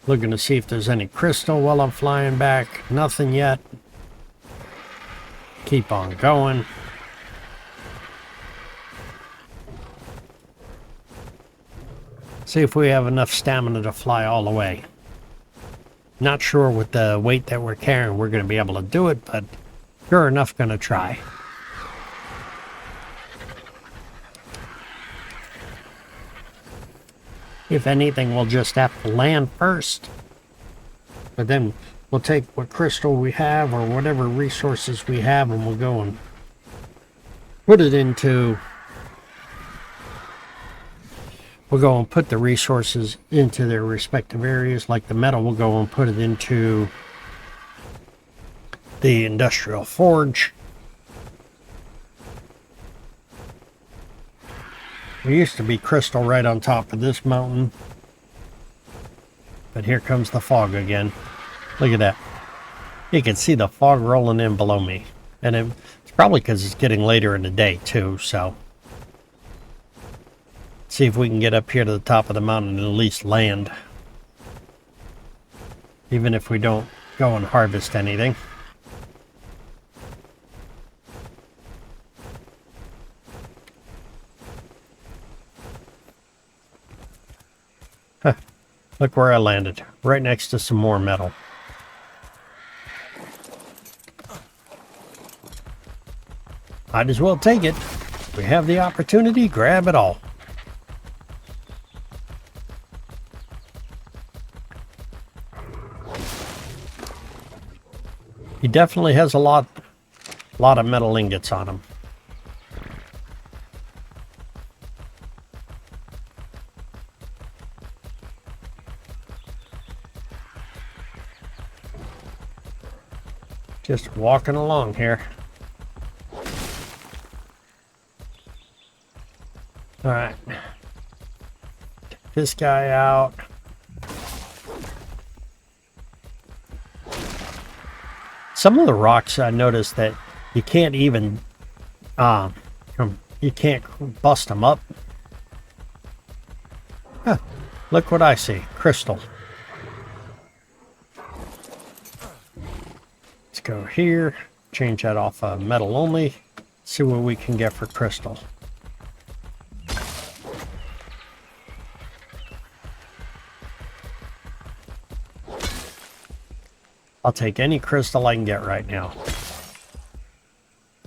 Looking to see if there's any crystal while I'm flying back. Nothing yet. Keep on going. See if we have enough stamina to fly all the way. Not sure with the weight that we're carrying we're going to be able to do it, but sure enough going to try. If anything, we'll just have to land first. But then we'll take what crystal we have or whatever resources we have and we'll go and put it into... We'll go and put the resources into their respective areas. Like the metal, we'll go and put it into the industrial forge. There used to be crystal right on top of this mountain. But here comes the fog again. Look at that. You can see the fog rolling in below me. And it's probably because it's getting later in the day too, so... See if we can get up here to the top of the mountain and at least land. Even if we don't go and harvest anything. Huh. Look where I landed. Right next to some more metal. Might as well take it. If we have the opportunity, grab it all. He definitely has a lot of metal ingots on him. Just walking along here. All right. Take this guy out. Some of the rocks I noticed that you can't even, you can't bust them up. Huh, look what I see, crystal. Let's go here, change that off of metal only, see what we can get for crystal. I'll take any crystal I can get right now.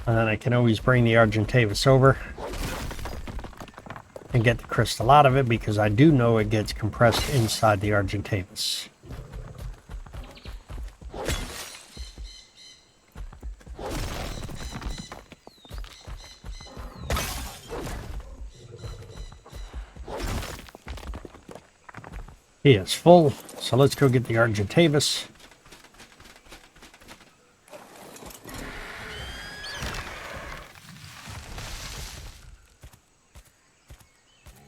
And then I can always bring the Argentavis over and get the crystal out of it because I do know it gets compressed inside the Argentavis. He is full, so let's go get the Argentavis.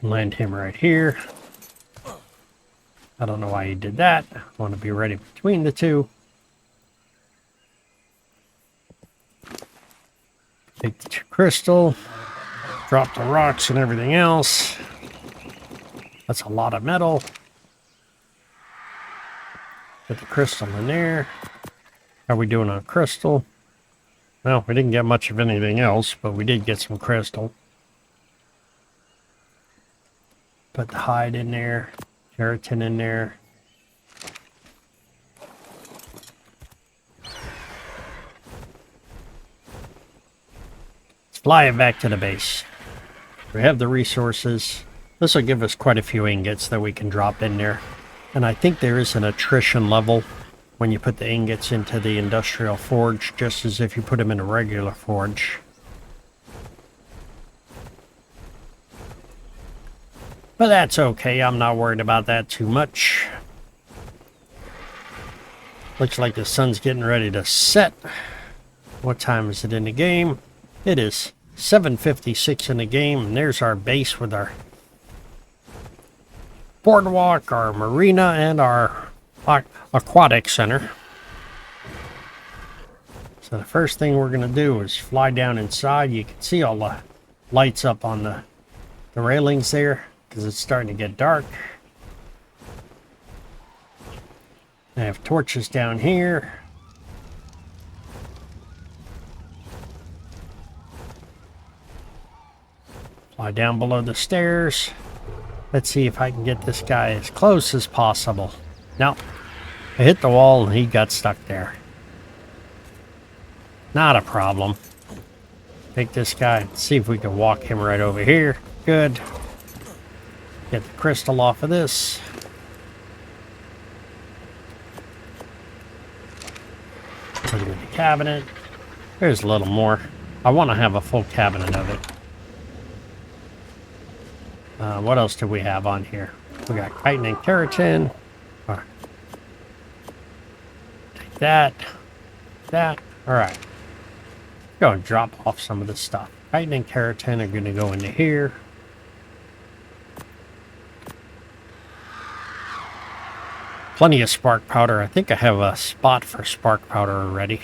Land him right here. I don't know why he did that. I want to be ready between the two. Take the crystal. Drop the rocks and everything else. That's a lot of metal. Put the crystal in there. How are we doing on crystal? Well, we didn't get much of anything else, but we did get some crystal. Put the hide in there, keratin in there. Let's fly it back to the base. We have the resources. This will give us quite a few ingots that we can drop in there. And I think there is an attrition level when you put the ingots into the industrial forge, just as if you put them in a regular forge. But that's okay, I'm not worried about that too much. Looks like the sun's getting ready to set. What time is it in the game? It is 7:56 in the game, and there's our base with our boardwalk, our marina, and our aquatic center. So the first thing we're going to do is fly down inside. You can see all the lights up on the railings there because it's starting to get dark. I have torches down here. Fly down below the stairs. Let's see if I can get this guy as close as possible. No, I hit the wall and he got stuck there. Not a problem. Take this guy and see if we can walk him right over here. Good. Get the crystal off of this. Put him in the cabinet. There's a little more. I want to have a full cabinet of it. What else do we have on here? We got chitin and keratin. Right. Take that. That. All right. Go and drop off some of this stuff. Chitin and keratin are going to go into here. Plenty of spark powder. I think I have a spot for spark powder already.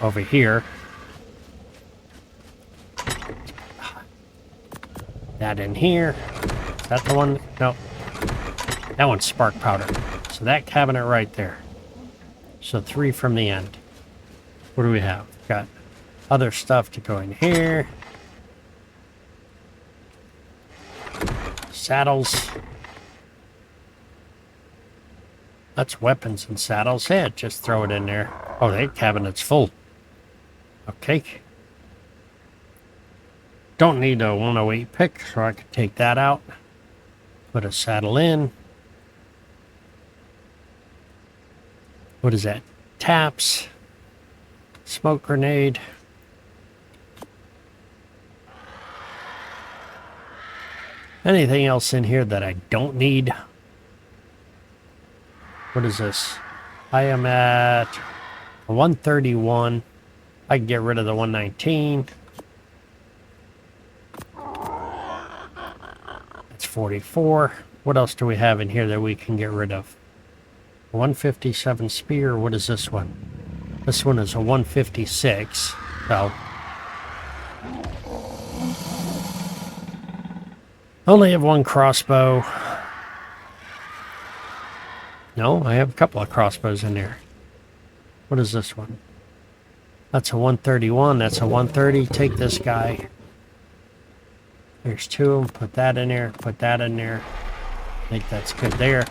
Over here. That in here. Is that the one? No. That one's spark powder. So that cabinet right there. So 3 from the end. What do we have? Got other stuff to go in here. Saddles. That's weapons and saddles. Yeah, just throw it in there. Oh, that cabinet's full. Okay. Don't need a 108 pick, so I can take that out. Put a saddle in. What is that? Taps. Smoke grenade. Anything else in here that I don't need? What is this? I am at 131. I can get rid of the 119. That's 44. What else do we have in here that we can get rid of? 157 spear. What is this one? This one is a 156. So only have one crossbow. No, I have a couple of crossbows in there. What is this one? That's a 131. That's a 130. Take this guy. There's 2 of them. Put that in there. Put that in there. I think that's good there.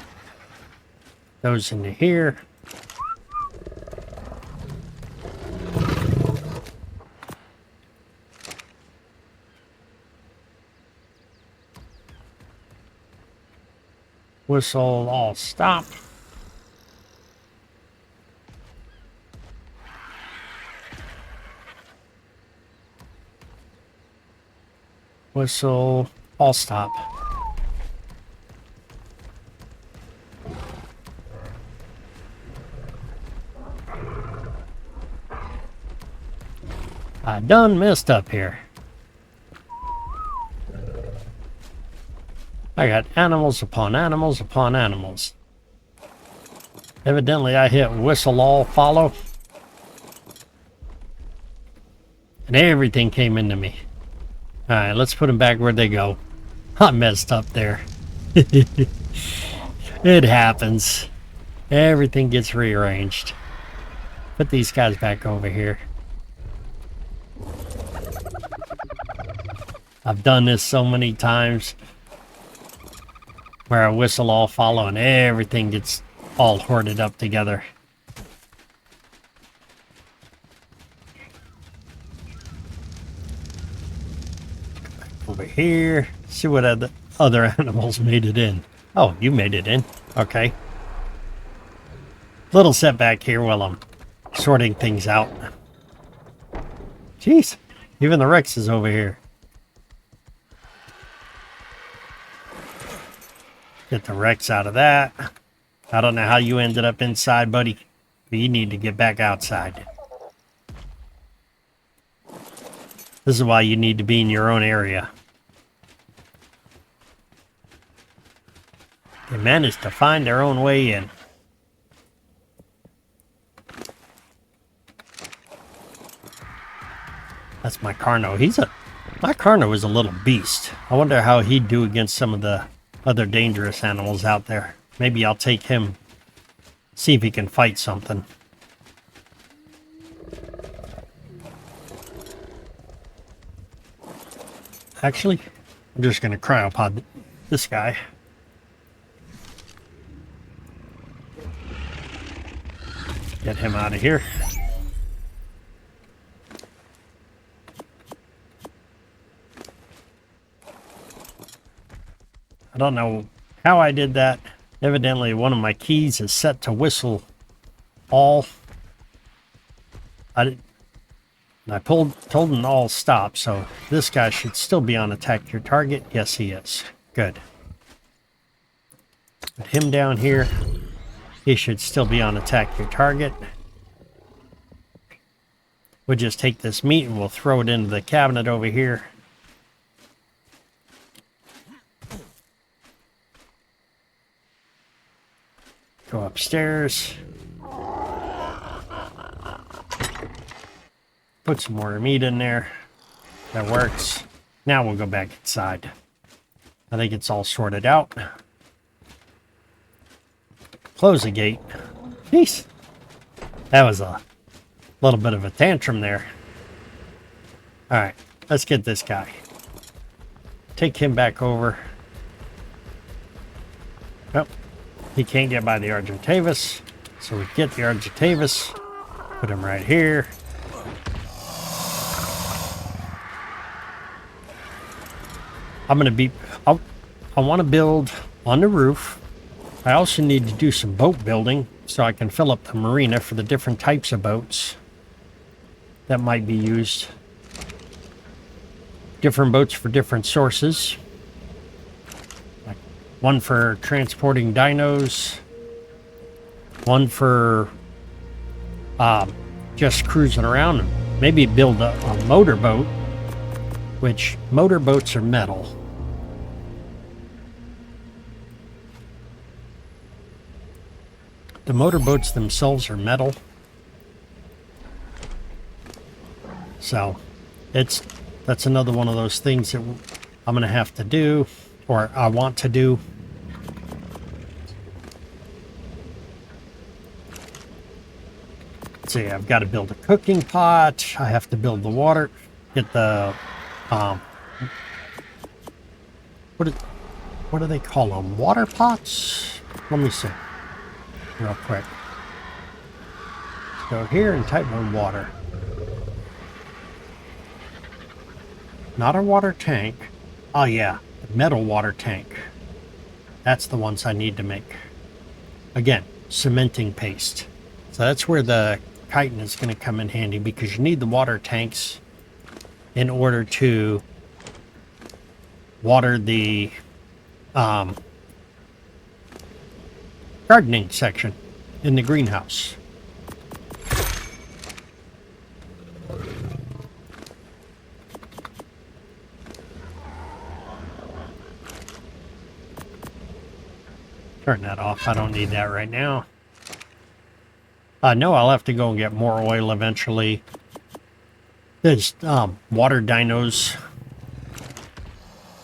Those into here. Whistle all stop. Whistle all stop. I done messed up here. I got animals upon animals upon animals. Evidently I hit whistle all follow. And everything came into me. Alright, let's put them back where they go. I messed up there. It happens. Everything gets rearranged. Put these guys back over here. I've done this so many times where I whistle all follow and everything gets all hoarded up together. Over here, see what other animals made it in. Oh, you made it in. Okay. Little setback here while I'm sorting things out. Jeez, even the Rex is over here. Get the Rex out of that. I don't know how you ended up inside, buddy, but you need to get back outside. This is why you need to be in your own area. They managed to find their own way in. That's my Carno. My Carno is a little beast. I wonder how he'd do against some of the other dangerous animals out there. Maybe I'll take him, see if he can fight something. Actually, I'm just going to cryopod this guy. Get him out of here. I don't know how I did that. Evidently, one of my keys is set to whistle all. I told him all stop, so this guy should still be on attack your target. Yes, he is. Good. Put him down here. He should still be on attack your target. We'll just take this meat and we'll throw it into the cabinet over here. Go upstairs. Put some more meat in there. That works. Now we'll go back inside. I think it's all sorted out. Close the gate. Jeez. That was a little bit of a tantrum there. Alright, let's get this guy. Take him back over. Oh, he can't get by the Argentavis. So we get the Argentavis. Put him right here. I want to build on the roof. I also need to do some boat building so I can fill up the marina for the different types of boats that might be used. Different boats for different sources. Like one for transporting dinos. One for just cruising around. Maybe build a motorboat, which motorboats are metal. The motorboats themselves are metal. So that's another one of those things that I'm going to have to do, or I want to do. Let's see, I've got to build a cooking pot. I have to build the water, get the, what do they call them? Water pots? Let me see. Real quick. Go here and type in water. Not a water tank. Oh yeah, the metal water tank. That's the ones I need to make. Again, cementing paste. So that's where the chitin is going to come in handy, because you need the water tanks in order to water the gardening section in the greenhouse. Turn that off. I don't need that right now. No, I'll have to go and get more oil eventually. There's water dinos.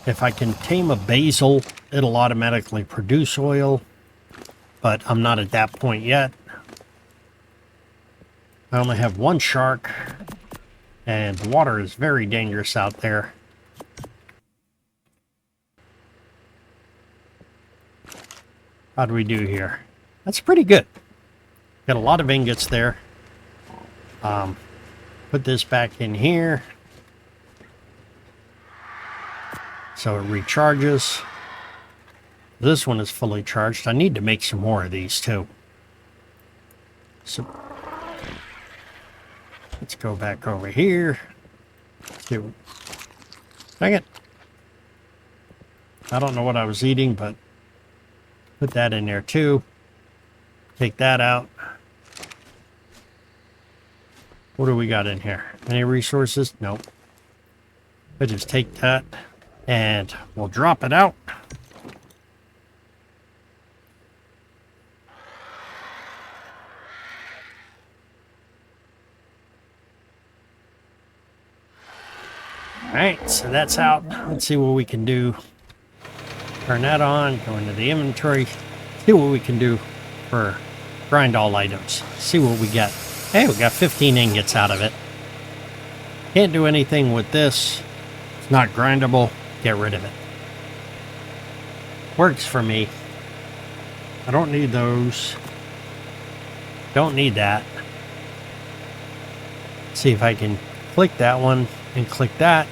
If I can tame a basil, it'll automatically produce oil. But I'm not at that point yet. I only have one shark. And the water is very dangerous out there. How do we do here? That's pretty good. Got a lot of ingots there. Put this back in here. So it recharges. This one is fully charged. I need to make some more of these too. So let's go back over here. Dang it. I don't know what I was eating, but put that in there too. Take that out. What do we got in here? Any resources? Nope. We'll just take that and we'll drop it out. Alright, so that's out. Let's see what we can do. Turn that on, go into the inventory, see what we can do for grind all items. See what we got. Hey, we got 15 ingots out of it. Can't do anything with this. It's not grindable. Get rid of it. Works for me. I don't need those. Don't need that. See if I can click that one and click that.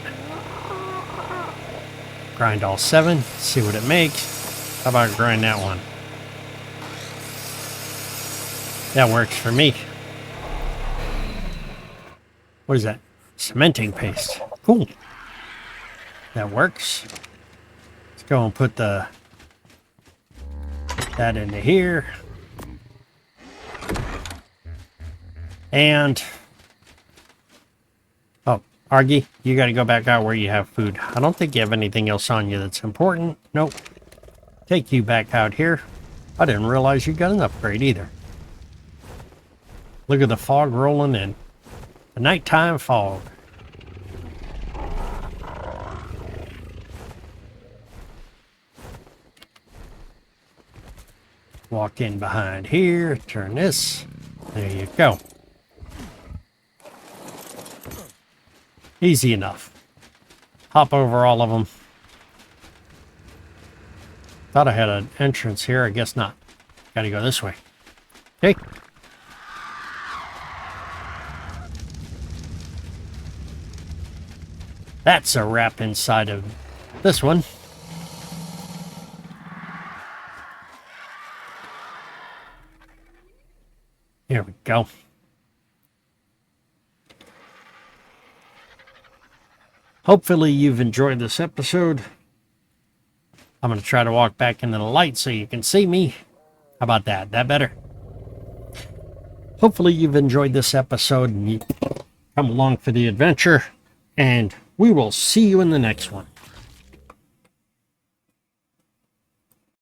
Grind all 7. See what it makes. How about grind that one? That works for me. What is that? Cementing paste. Cool. That works. Let's go and put that into here. And oh, Argy, you got to go back out where you have food. I don't think you have anything else on you that's important. Nope. Take you back out here. I didn't realize you got an upgrade either. Look at the fog rolling in. The nighttime fog. Walk in behind here, turn this. There you go. Easy enough. Hop over all of them. Thought I had an entrance here, I guess not. Gotta go this way. Okay. That's a wrap inside of this one. Here we go. Hopefully you've enjoyed this episode. I'm going to try to walk back into the light so you can see me. How about that? That better? Hopefully you've enjoyed this episode and you come along for the adventure. And we will see you in the next one.